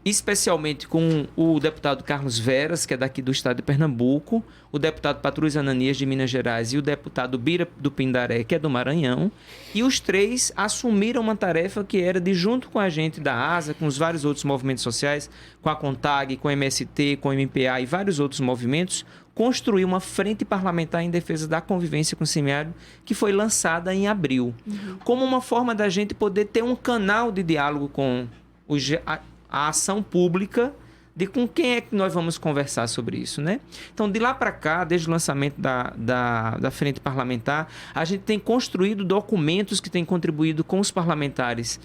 especialmente com o deputado Carlos Veras, que é daqui do estado de Pernambuco, o deputado Patrus Ananias, de Minas Gerais, e o deputado Bira do Pindaré, que é do Maranhão. E os três assumiram uma tarefa que era de, junto com a gente da ASA, com os vários outros movimentos sociais, com a CONTAG, com a MST, com a MPA e vários outros movimentos, construir uma frente parlamentar em defesa da convivência com o semiárido, que foi lançada em abril. Uhum. Como uma forma da gente poder ter um canal de diálogo com a ação pública, de com quem é que nós vamos conversar sobre isso, né? Então, de lá para cá, desde o lançamento da frente parlamentar, a gente tem construído documentos que têm contribuído com os parlamentares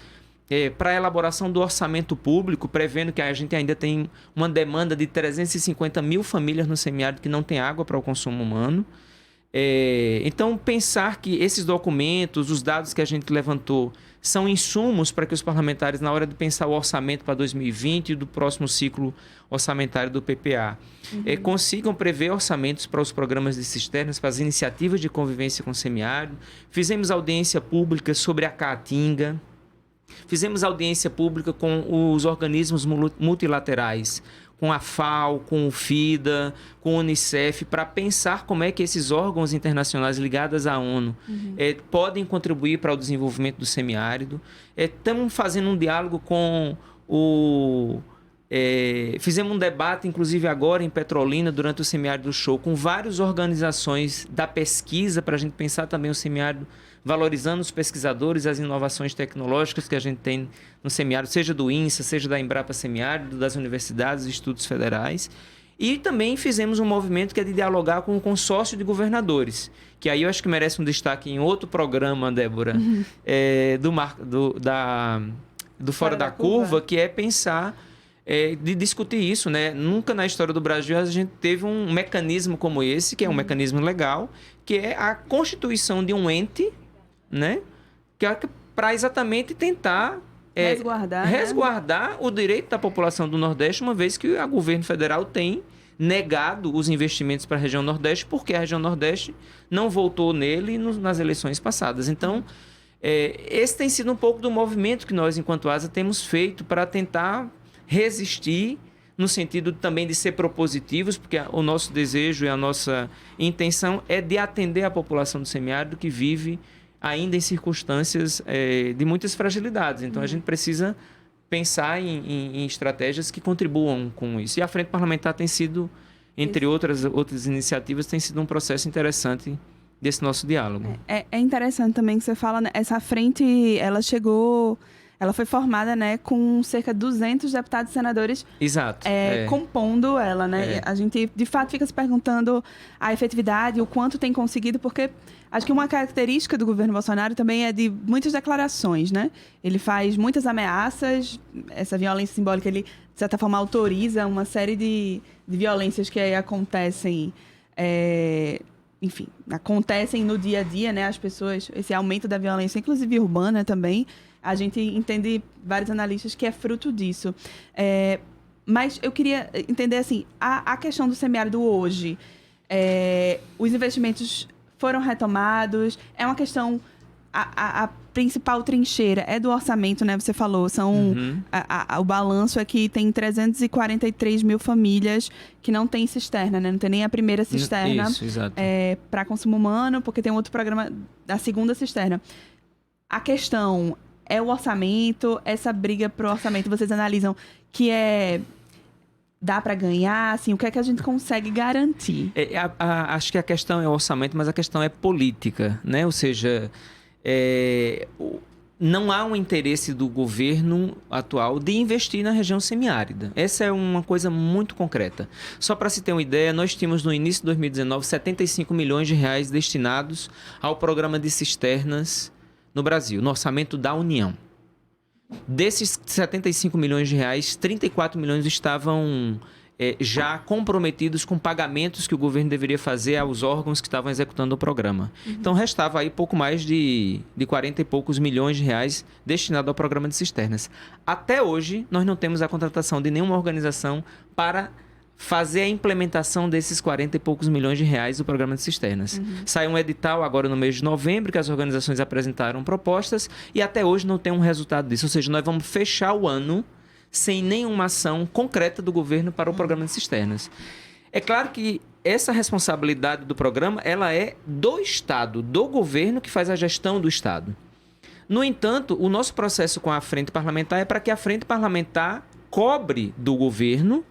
para a elaboração do orçamento público, prevendo que a gente ainda tem uma demanda de 350 mil famílias no semiárido que não tem água para o consumo humano. Então, pensar que esses documentos, os dados que a gente levantou, são insumos para que os parlamentares, na hora de pensar o orçamento para 2020 e do próximo ciclo orçamentário do PPA, consigam prever orçamentos para os programas de cisternas, para as iniciativas de convivência com o semiárido. Fizemos audiência pública sobre a Caatinga. Fizemos audiência pública com os organismos multilaterais, com a FAO, com o FIDA, com o Unicef, para pensar como é que esses órgãos internacionais ligados à ONU podem contribuir para o desenvolvimento do semiárido. Estamos fazendo um diálogo com fizemos um debate, inclusive agora em Petrolina, durante o Semiárido Show, com várias organizações da pesquisa, para a gente pensar também o semiárido, valorizando os pesquisadores e as inovações tecnológicas que a gente tem no semiárido, seja do INSA, seja da Embrapa Semiárido, das universidades e institutos federais. E também fizemos um movimento que é de dialogar com o consórcio de governadores, que aí eu acho que merece um destaque em outro programa, Débora, do Fora da Curva, que é pensar, de discutir isso, né? Nunca na história do Brasil a gente teve um mecanismo como esse, que é um mecanismo legal, que é a constituição de um ente, né? Que é para exatamente tentar resguardar o direito da população do Nordeste, uma vez que o governo federal tem negado os investimentos para a região Nordeste, porque a região Nordeste não votou nele nas eleições passadas. Então, Esse tem sido um pouco do movimento que nós, enquanto ASA, temos feito para tentar resistir, no sentido também de ser propositivos, porque o nosso desejo e a nossa intenção é de atender a população do semiárido que vive ainda em circunstâncias de muitas fragilidades. Então, a gente precisa pensar em estratégias que contribuam com isso. E a Frente Parlamentar tem sido, entre outras iniciativas, tem sido um processo interessante desse nosso diálogo. É interessante também que você fala, né? Essa frente, ela foi formada, né, com cerca de 200 deputados e senadores. Exato. Compondo ela, né? A gente, de fato, fica se perguntando a efetividade, o quanto tem conseguido, porque acho que uma característica do governo Bolsonaro também é de muitas declarações, né? Ele faz muitas ameaças, essa violência simbólica, ele, de certa forma, autoriza uma série de violências que aí acontecem, enfim, acontecem no dia a dia, né? As pessoas, esse aumento da violência, inclusive urbana também, a gente entende, vários analistas, que é fruto disso. Mas eu queria entender, assim, a questão do semiárido hoje. Os investimentos foram retomados? É uma questão... A principal trincheira é do orçamento, né? Você falou, o balanço é que tem 343 mil famílias que não tem cisterna, né? Não tem nem a primeira cisterna para consumo humano, porque tem outro programa da segunda cisterna. A questão é o orçamento, essa briga pro orçamento, vocês analisam que dá para ganhar, assim, o que é que a gente consegue garantir? Acho que a questão é o orçamento, mas a questão é política, né? Ou seja, não há um interesse do governo atual de investir na região semiárida. Essa é uma coisa muito concreta. Só para se ter uma ideia, nós tínhamos no início de 2019 75 milhões de reais destinados ao programa de cisternas no Brasil, no orçamento da União. Desses 75 milhões de reais, 34 milhões estavam já comprometidos com pagamentos que o governo deveria fazer aos órgãos que estavam executando o programa. Então, restava aí pouco mais de 40 e poucos milhões de reais destinados ao programa de cisternas. Até hoje, nós não temos a contratação de nenhuma organização para fazer a implementação desses 40 e poucos milhões de reais do programa de cisternas. Saiu um edital agora no mês de novembro, que as organizações apresentaram propostas, e até hoje não tem um resultado disso. Ou seja, nós vamos fechar o ano sem nenhuma ação concreta do governo para o programa de cisternas. É claro que essa responsabilidade do programa, ela é do Estado, do governo que faz a gestão do Estado. No entanto, o nosso processo com a Frente Parlamentar é para que a Frente Parlamentar cobre do governo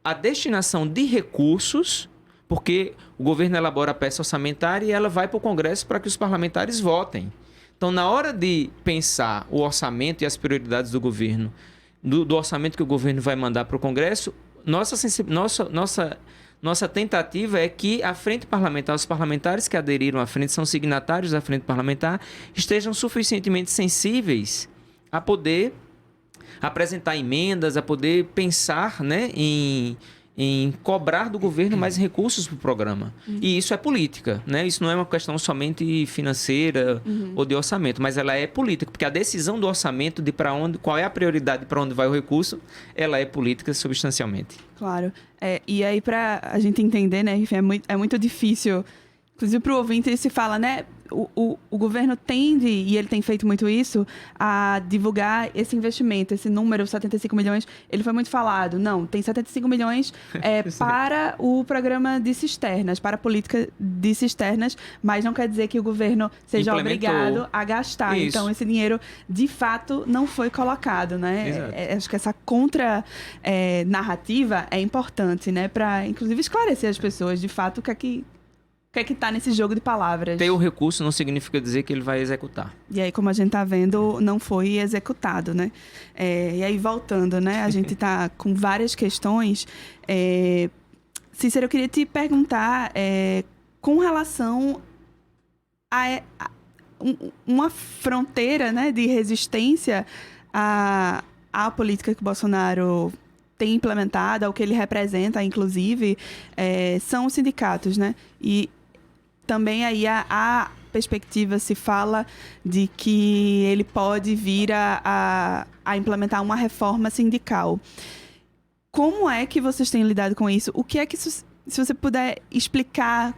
a destinação de recursos, porque o governo elabora a peça orçamentária e ela vai para o Congresso para que os parlamentares votem. Então, na hora de pensar o orçamento e as prioridades do governo, do orçamento que o governo vai mandar para o Congresso, nossa tentativa é que a Frente Parlamentar, os parlamentares que aderiram à frente, são signatários da Frente Parlamentar, estejam suficientemente sensíveis a poder apresentar emendas, a poder pensar, né, em cobrar do governo mais recursos para o programa. E isso é política, né? Isso não é uma questão somente financeira ou de orçamento, mas ela é política, porque a decisão do orçamento de qual é a prioridade para onde vai o recurso, ela é política substancialmente. Claro. E aí, para a gente entender, né, é muito difícil, inclusive para o ouvinte, se fala, né, o governo tende, e ele tem feito muito isso, a divulgar esse investimento, esse número, 75 milhões, ele foi muito falado. Não, tem 75 milhões para o programa de cisternas, para a política de cisternas, mas não quer dizer que o governo seja obrigado a gastar. Isso. Então, esse dinheiro, de fato, não foi colocado, né? Acho que essa contra-narrativa é importante, né? Para, inclusive, esclarecer as pessoas, de fato, o que é que está nesse jogo de palavras. Ter o recurso não significa dizer que ele vai executar. E aí, como a gente está vendo, não foi executado, né? E aí, voltando, né? A gente está com várias questões. Cícero, eu queria te perguntar com relação a uma fronteira, né, de resistência à política que o Bolsonaro tem implementado, ao que ele representa, inclusive, são os sindicatos, né? E também aí a perspectiva se fala de que ele pode vir a implementar uma reforma sindical. Como é que vocês têm lidado com isso? O que é que, se você puder explicar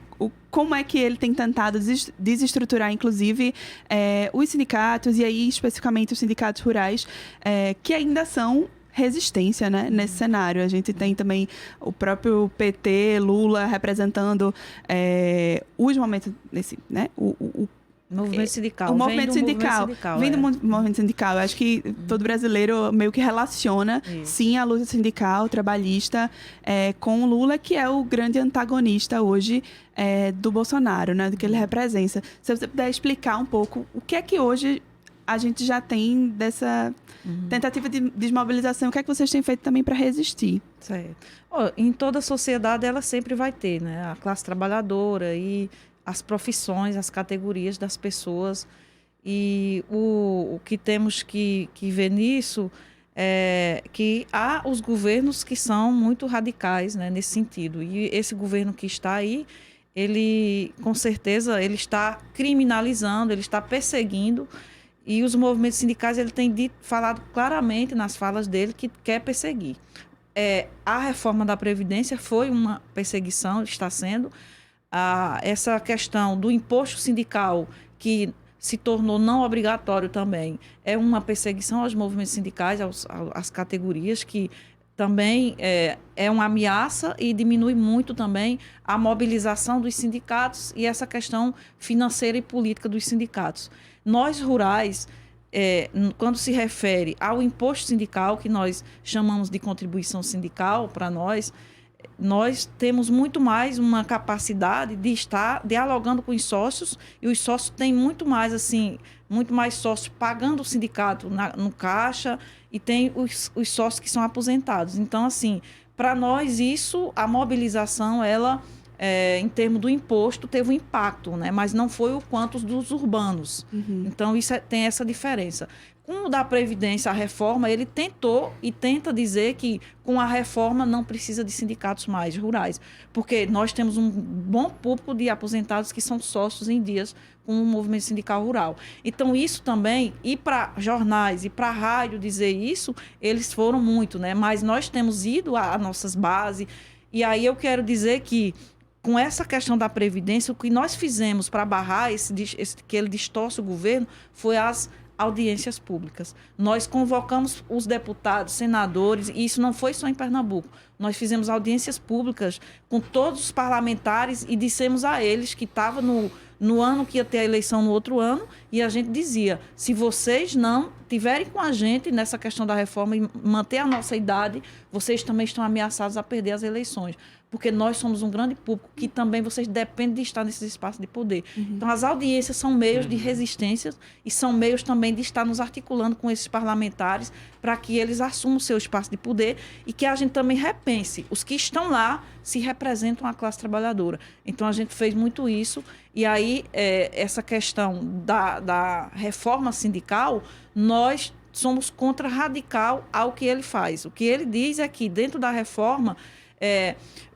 como é que ele tem tentado desestruturar, inclusive, os sindicatos, e aí especificamente os sindicatos rurais, que ainda são resistência, né, nesse cenário. A gente tem também o próprio PT, Lula, representando os momentos, né, o movimento sindical. O movimento sindical. Vem do movimento sindical. Eu acho que todo brasileiro meio que relaciona, sim, a luta sindical, trabalhista, com o Lula, que é o grande antagonista hoje do Bolsonaro, né, do que ele representa. Se você puder explicar um pouco o que é que hoje a gente já tem dessa tentativa de desmobilização, o que é que vocês têm feito também para resistir? Certo. Em toda a sociedade ela sempre vai ter, né, a classe trabalhadora e as profissões, as categorias das pessoas. E o que temos que ver nisso é que há os governos que são muito radicais, né, nesse sentido. E esse governo que está aí, ele, com certeza, ele está criminalizando, ele está perseguindo. E os movimentos sindicais, ele tem falado claramente nas falas dele que quer perseguir. A reforma da Previdência foi uma perseguição, está sendo. Essa questão do imposto sindical, que se tornou não obrigatório também, é uma perseguição aos movimentos sindicais, às categorias, que também é uma ameaça e diminui muito também a mobilização dos sindicatos e essa questão financeira e política dos sindicatos. Nós, rurais, quando se refere ao imposto sindical, que nós chamamos de contribuição sindical, para nós temos muito mais uma capacidade de estar dialogando com os sócios, e os sócios têm muito mais sócios pagando o sindicato no caixa, e tem os sócios que são aposentados. Então, assim, para nós isso, a mobilização, ela, em termos do imposto, teve um impacto, né? Mas não foi o quanto dos urbanos. Então, isso tem essa diferença. Com o da Previdência, a reforma, ele tentou e tenta dizer que com a reforma não precisa de sindicatos mais rurais, porque nós temos um bom público de aposentados que são sócios em dias com o movimento sindical rural. Então, isso também, e para jornais e para rádio dizer isso, eles foram muito, né? Mas nós temos ido a nossas bases, e aí eu quero dizer que com essa questão da Previdência, o que nós fizemos para barrar que ele distorce o governo foi as audiências públicas. Nós convocamos os deputados, senadores, e isso não foi só em Pernambuco. Nós fizemos audiências públicas com todos os parlamentares e dissemos a eles que estava no ano que ia ter a eleição no outro ano, e a gente dizia, se vocês não tiverem com a gente nessa questão da reforma e manter a nossa idade, vocês também estão ameaçados a perder as eleições. Porque nós somos um grande público que também vocês dependem de estar nesses espaços de poder. Então, as audiências são meios de resistência e são meios também de estar nos articulando com esses parlamentares para que eles assumam o seu espaço de poder e que a gente também repense. Os que estão lá se representam a classe trabalhadora. Então, a gente fez muito isso. E aí, essa questão da reforma sindical, nós somos contra radical ao que ele faz. O que ele diz é que, dentro da reforma,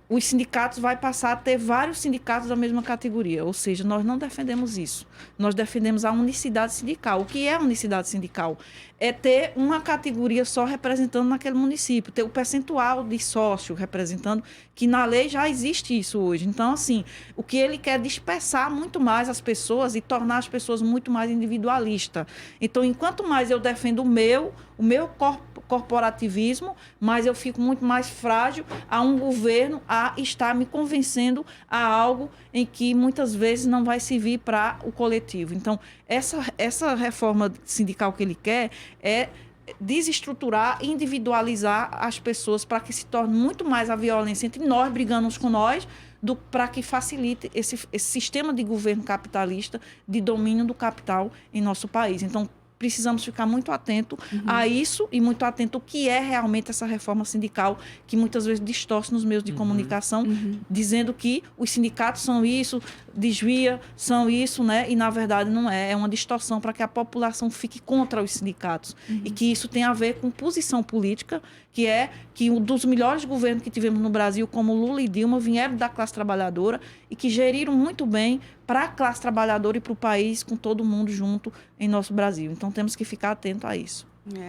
os sindicatos vai passar a ter vários sindicatos da mesma categoria, ou seja, nós não defendemos isso. Nós defendemos a unicidade sindical. O que é a unicidade sindical? É ter uma categoria só representando naquele município, ter o percentual de sócio representando, que na lei já existe isso hoje. Então, assim, o que ele quer é dispersar muito mais as pessoas e tornar as pessoas muito mais individualistas. Então, enquanto mais eu defendo o meu corporativismo, mas eu fico muito mais frágil a um governo a estar me convencendo a algo em que muitas vezes não vai servir para o coletivo. Então, essa reforma sindical que ele quer é desestruturar, individualizar as pessoas para que se torne muito mais a violência entre nós brigando uns com nós, para que facilite esse sistema de governo capitalista, de domínio do capital em nosso país. Então, precisamos ficar muito atento a isso e muito atento ao que é realmente essa reforma sindical, que muitas vezes distorce nos meios de comunicação, dizendo que os sindicatos são isso, desvia, são isso, né? E, na verdade, não é. É uma distorção para que a população fique contra os sindicatos. E que isso tem a ver com posição política, que é que um dos melhores governos que tivemos no Brasil, como Lula e Dilma, vieram da classe trabalhadora e que geriram muito bem para a classe trabalhadora e para o país, com todo mundo junto em nosso Brasil. Então, temos que ficar atento a isso.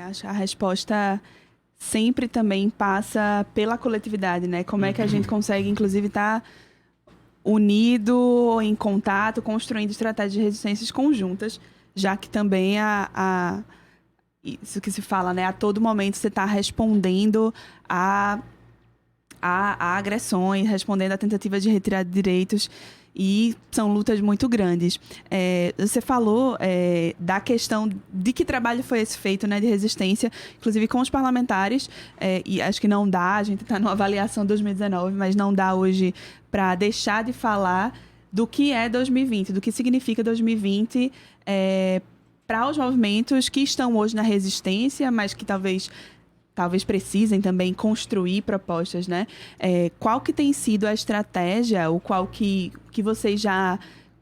Acho que a resposta sempre também passa pela coletividade, né? Como é que a gente consegue, inclusive, estar unido, em contato, construindo estratégias de resistências conjuntas, já que também isso que se fala, né? A todo momento você está respondendo a agressões, respondendo a tentativas de retirada de direitos, e são lutas muito grandes. Você falou da questão de que trabalho foi esse feito, né, de resistência, inclusive com os parlamentares, e acho que não dá, a gente está numa avaliação 2019, mas não dá hoje para deixar de falar do que é 2020, do que significa 2020 para os movimentos que estão hoje na resistência, mas que talvez precisem também construir propostas, né? Qual que tem sido a estratégia, ou qual que vocês já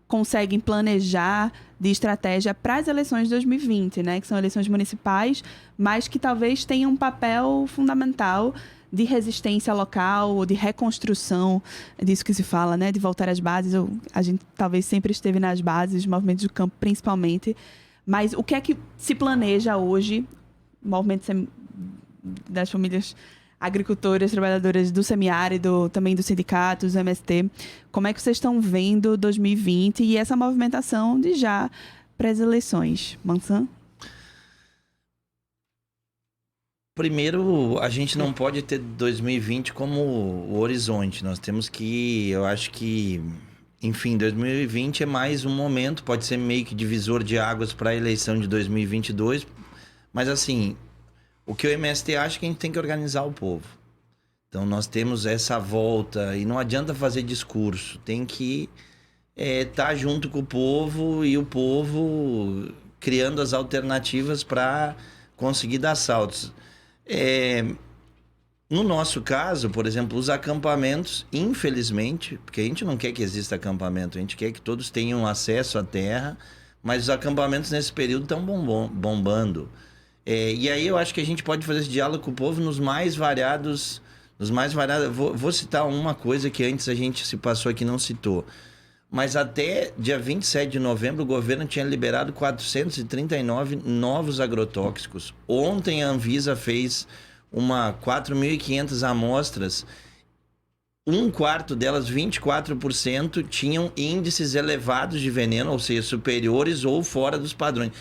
conseguem planejar de estratégia para as eleições de 2020, né? Que são eleições municipais, mas que talvez tenham um papel fundamental de resistência local, ou de reconstrução, disso que se fala, né? De voltar às bases. A gente talvez sempre esteve nas bases, movimentos do campo principalmente, mas o que é que se planeja hoje, movimentos das famílias agricultoras, trabalhadoras do semiárido, também dos sindicatos, do MST. Como é que vocês estão vendo 2020 e essa movimentação de já para as eleições? Mansan? Primeiro, a gente não pode ter 2020 como o horizonte. Nós temos que, eu acho que, enfim, 2020 é mais um momento, pode ser meio que divisor de águas para a eleição de 2022, mas assim, o que o MST acha é que a gente tem que organizar o povo. Então nós temos essa volta, e não adianta fazer discurso, tem que estar junto com o povo, e o povo criando as alternativas para conseguir dar saltos. No nosso caso, por exemplo, os acampamentos, infelizmente, porque a gente não quer que exista acampamento, a gente quer que todos tenham acesso à terra, mas os acampamentos nesse período estão bombando. E aí eu acho que a gente pode fazer esse diálogo com o povo nos mais variados. Vou citar uma coisa que antes a gente se passou aqui e não citou. Mas até dia 27 de novembro o governo tinha liberado 439 novos agrotóxicos. Ontem a Anvisa fez 4.500 amostras. Um quarto delas, 24%, tinham índices elevados de veneno, ou seja, superiores ou fora dos padrões.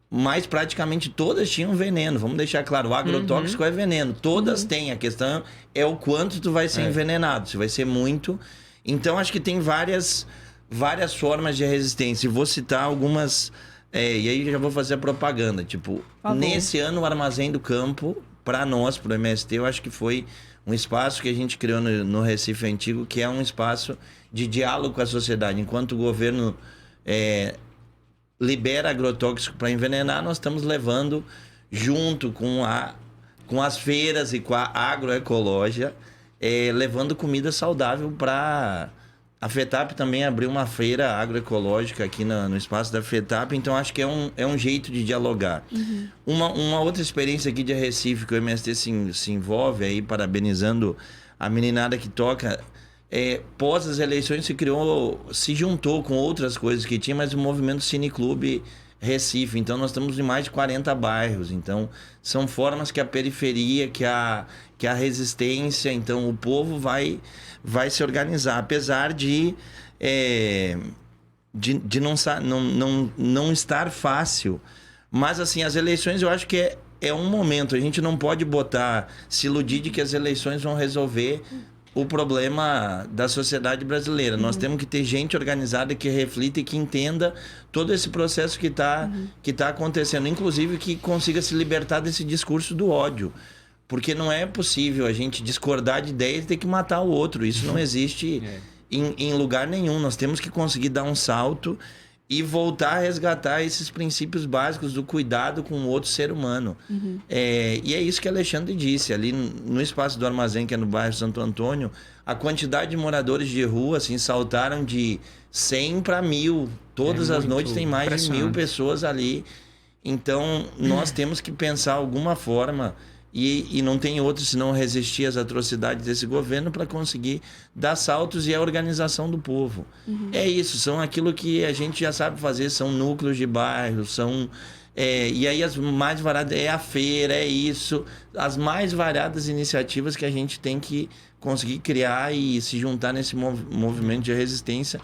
Mas praticamente todas tinham veneno. Vamos deixar claro, o agrotóxico é veneno. Todas têm. A questão é o quanto tu vai ser envenenado. Se vai ser muito. Então, acho que tem várias formas de resistência. E vou citar algumas... e aí já vou fazer a propaganda. Tipo, nesse ano, o Armazém do Campo, para nós, para o MST, eu acho que foi um espaço que a gente criou no Recife Antigo, que é um espaço de diálogo com a sociedade. Enquanto o governo... libera agrotóxico para envenenar, nós estamos levando junto com as feiras e com a agroecologia, levando comida saudável para... A FETAP também abriu uma feira agroecológica aqui no espaço da FETAP, então acho que é um jeito de dialogar. Uhum. Uma outra experiência aqui de Recife que o MST se envolve, aí parabenizando a meninada que toca... pós as eleições se juntou com outras coisas que tinha, mas o movimento Cineclube Recife. Então nós estamos em mais de 40 bairros. Então são formas que a periferia, que a resistência, então o povo vai se organizar. Apesar de não estar fácil. Mas assim, as eleições eu acho que é um momento. A gente não pode se iludir de que as eleições vão resolver o problema da sociedade brasileira. Nós temos que ter gente organizada que reflita e que entenda todo esse processo que tá acontecendo. Inclusive que consiga se libertar desse discurso do ódio. Porque não é possível a gente discordar de ideias e ter que matar o outro. Isso não existe em lugar nenhum. Nós temos que conseguir dar um salto e voltar a resgatar esses princípios básicos do cuidado com o outro ser humano. Uhum. E é isso que Alexandre disse. Ali no espaço do Armazém, que é no bairro Santo Antônio, a quantidade de moradores de rua assim, saltaram de 100 para 1.000. Todas as noites tem mais de 1.000 pessoas ali. Então, nós temos que pensar alguma forma... E não tem outro senão resistir às atrocidades desse governo para conseguir dar saltos e a organização do povo. Uhum. É isso, são aquilo que a gente já sabe fazer, são núcleos de bairro, são E aí as mais variadas é a feira, é isso, as mais variadas iniciativas que a gente tem que conseguir criar e se juntar nesse movimento de resistência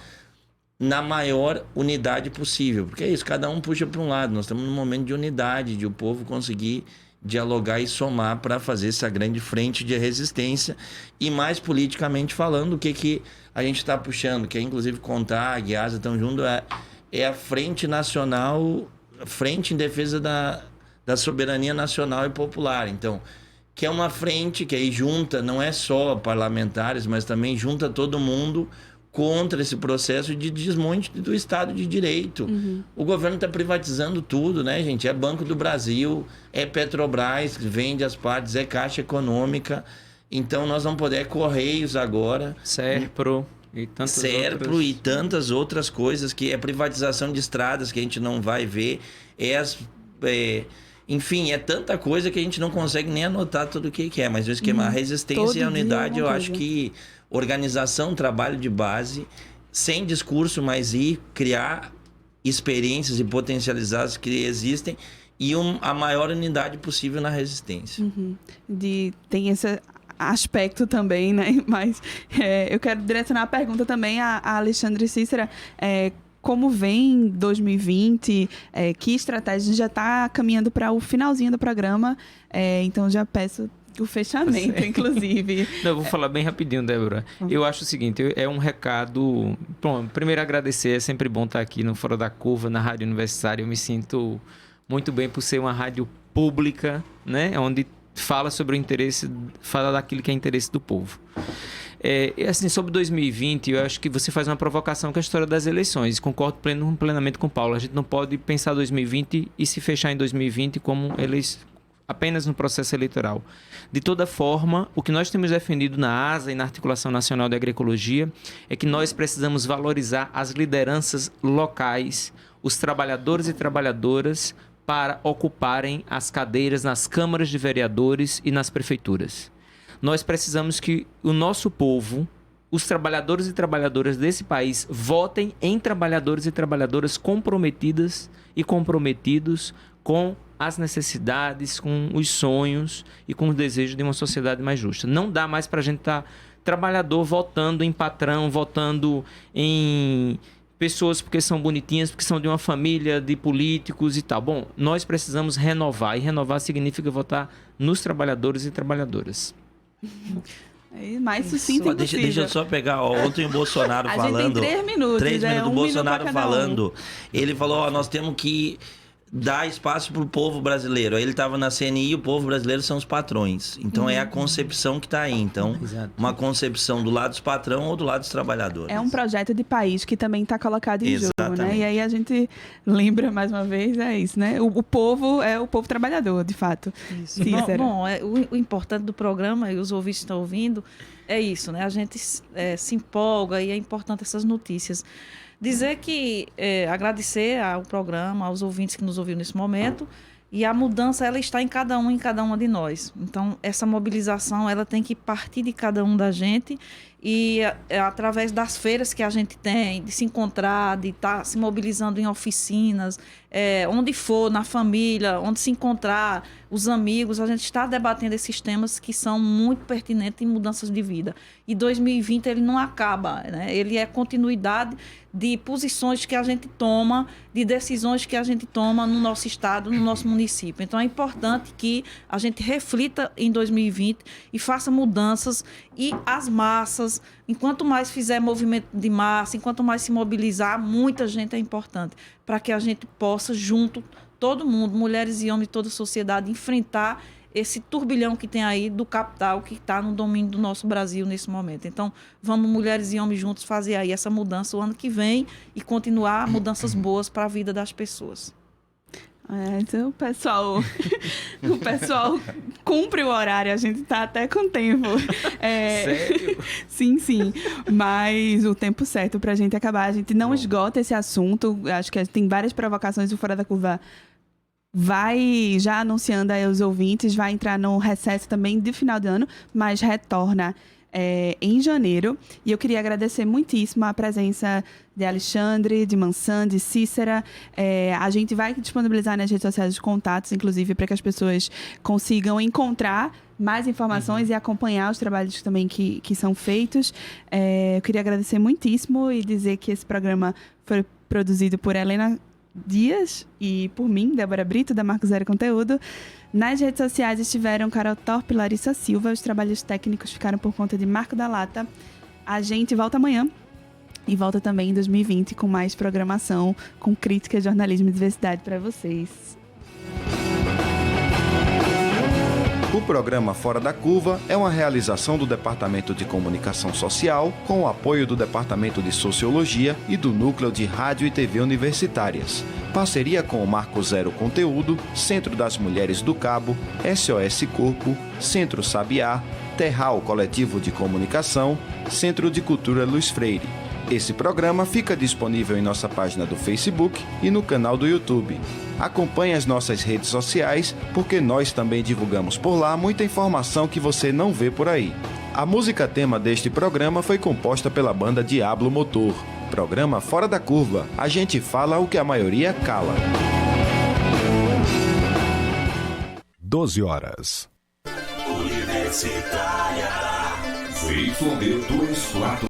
na maior unidade possível, porque é isso, cada um puxa para um lado, nós estamos num momento de unidade, de o povo conseguir dialogar e somar para fazer essa grande frente de resistência e mais politicamente falando, o que a gente está puxando, que é inclusive CONTAG, a ASA estão junto, é a Frente Nacional, Frente em Defesa da Soberania Nacional e Popular, então, que é uma frente que aí junta, não é só parlamentares, mas também junta todo mundo contra esse processo de desmonte do Estado de Direito. Uhum. O governo está privatizando tudo, né, gente? É Banco do Brasil, é Petrobras, que vende as partes, é Caixa Econômica. Então, nós vamos poder Correios agora. Serpro e tantas outras coisas, que é privatização de estradas que a gente não vai ver. Enfim, é tanta coisa que a gente não consegue nem anotar tudo o que é. Mas o esquema, a resistência e a unidade, eu acho que organização, trabalho de base, sem discurso, mas ir criar experiências e potencializar as que existem e a maior unidade possível na resistência. Uhum. Tem esse aspecto também, né? Mas eu quero direcionar a pergunta também a Alexandre Cícera. Como vem 2020? Que estratégia? Já está caminhando para o finalzinho do programa, então já peço o fechamento, inclusive. Não, eu vou falar bem rapidinho, Débora. Eu acho o seguinte, é um recado... Bom, primeiro agradecer, é sempre bom estar aqui no Fora da Curva, na Rádio Universitária. Eu me sinto muito bem por ser uma rádio pública, né? Onde fala sobre o interesse, fala daquilo que é interesse do povo. Assim, sobre 2020, eu acho que você faz uma provocação com a história das eleições. Concordo plenamente com o Paulo. A gente não pode pensar 2020 e se fechar em 2020 como apenas no processo eleitoral. De toda forma, o que nós temos defendido na ASA e na Articulação Nacional de Agroecologia é que nós precisamos valorizar as lideranças locais, os trabalhadores e trabalhadoras, para ocuparem as cadeiras nas câmaras de vereadores e nas prefeituras. Nós precisamos que o nosso povo, os trabalhadores e trabalhadoras desse país, votem em trabalhadores e trabalhadoras comprometidas e comprometidos com as necessidades, com os sonhos e com os desejos de uma sociedade mais justa. Não dá mais para a gente estar trabalhador votando em patrão, votando em pessoas porque são bonitinhas, porque são de uma família de políticos e tal. Bom, nós precisamos renovar, e renovar significa votar nos trabalhadores e trabalhadoras. Mais sucinto impossível. Deixa eu só pegar ontem o Bolsonaro falando. A gente tem 3 minutos. 3 minutos. O Bolsonaro falando. Ele falou, nós temos que dar espaço para o povo brasileiro. Aí ele estava na CNI e o povo brasileiro são os patrões. Então é a concepção que está aí. Então, uma concepção do lado dos patrões ou do lado dos trabalhadores. É um projeto de país que também está colocado em jogo, né? E aí a gente lembra mais uma vez, é isso, né? O povo é o povo trabalhador, de fato. Isso. Bom, o importante do programa, e os ouvintes estão ouvindo, é isso, né? A gente se empolga e é importante essas notícias. Dizer que, agradecer ao programa, aos ouvintes que nos ouviram nesse momento, e a mudança, ela está em cada um e em cada uma de nós. Então, essa mobilização, ela tem que partir de cada um da gente e através das feiras que a gente tem, de se encontrar, de estar se mobilizando em oficinas, onde for, na família, onde se encontrar, os amigos, a gente está debatendo esses temas que são muito pertinentes em mudanças de vida. E 2020 ele não acaba, né? Ele é continuidade de posições que a gente toma, de decisões que a gente toma no nosso estado, no nosso município. Então é importante que a gente reflita em 2020 e faça mudanças, e as massas, enquanto mais fizer movimento de massa, enquanto mais se mobilizar, muita gente é importante, para que a gente possa, junto, todo mundo, mulheres e homens, toda a sociedade, enfrentar esse turbilhão que tem aí do capital que está no domínio do nosso Brasil nesse momento. Então, vamos, mulheres e homens, juntos fazer aí essa mudança o ano que vem e continuar mudanças boas para a vida das pessoas. Então, o pessoal cumpre o horário, a gente está até com tempo. Sério? Sim. Mas o tempo certo para a gente acabar. A gente não esgota esse assunto. Acho que tem várias provocações do Fora da Curva. Vai já anunciando aí aos ouvintes, vai entrar no recesso também de final de ano, mas retorna em janeiro. E eu queria agradecer muitíssimo a presença de Alexandre, de Mansan, de Cícera. A gente vai disponibilizar nas redes sociais os contatos, inclusive, para que as pessoas consigam encontrar mais informações e acompanhar os trabalhos também que são feitos. Eu queria agradecer muitíssimo e dizer que esse programa foi produzido por Helena Dias e por mim, Débora Brito, da Marco Zero Conteúdo. Nas redes sociais estiveram Carol Torpe e Larissa Silva. Os trabalhos técnicos ficaram por conta de Marco da Lata. A gente volta amanhã e volta também em 2020 com mais programação, com crítica, jornalismo e diversidade para vocês. O programa Fora da Curva é uma realização do Departamento de Comunicação Social, com o apoio do Departamento de Sociologia e do Núcleo de Rádio e TV Universitárias. Parceria com o Marco Zero Conteúdo, Centro das Mulheres do Cabo, SOS Corpo, Centro Sabiá, Terral Coletivo de Comunicação, Centro de Cultura Luiz Freire. Esse programa fica disponível em nossa página do Facebook e no canal do YouTube. Acompanhe as nossas redes sociais, porque nós também divulgamos por lá muita informação que você não vê por aí. A música tema deste programa foi composta pela banda Diablo Motor. Programa Fora da Curva. A gente fala o que a maioria cala. 12 horas. Universitária. ZYD 24.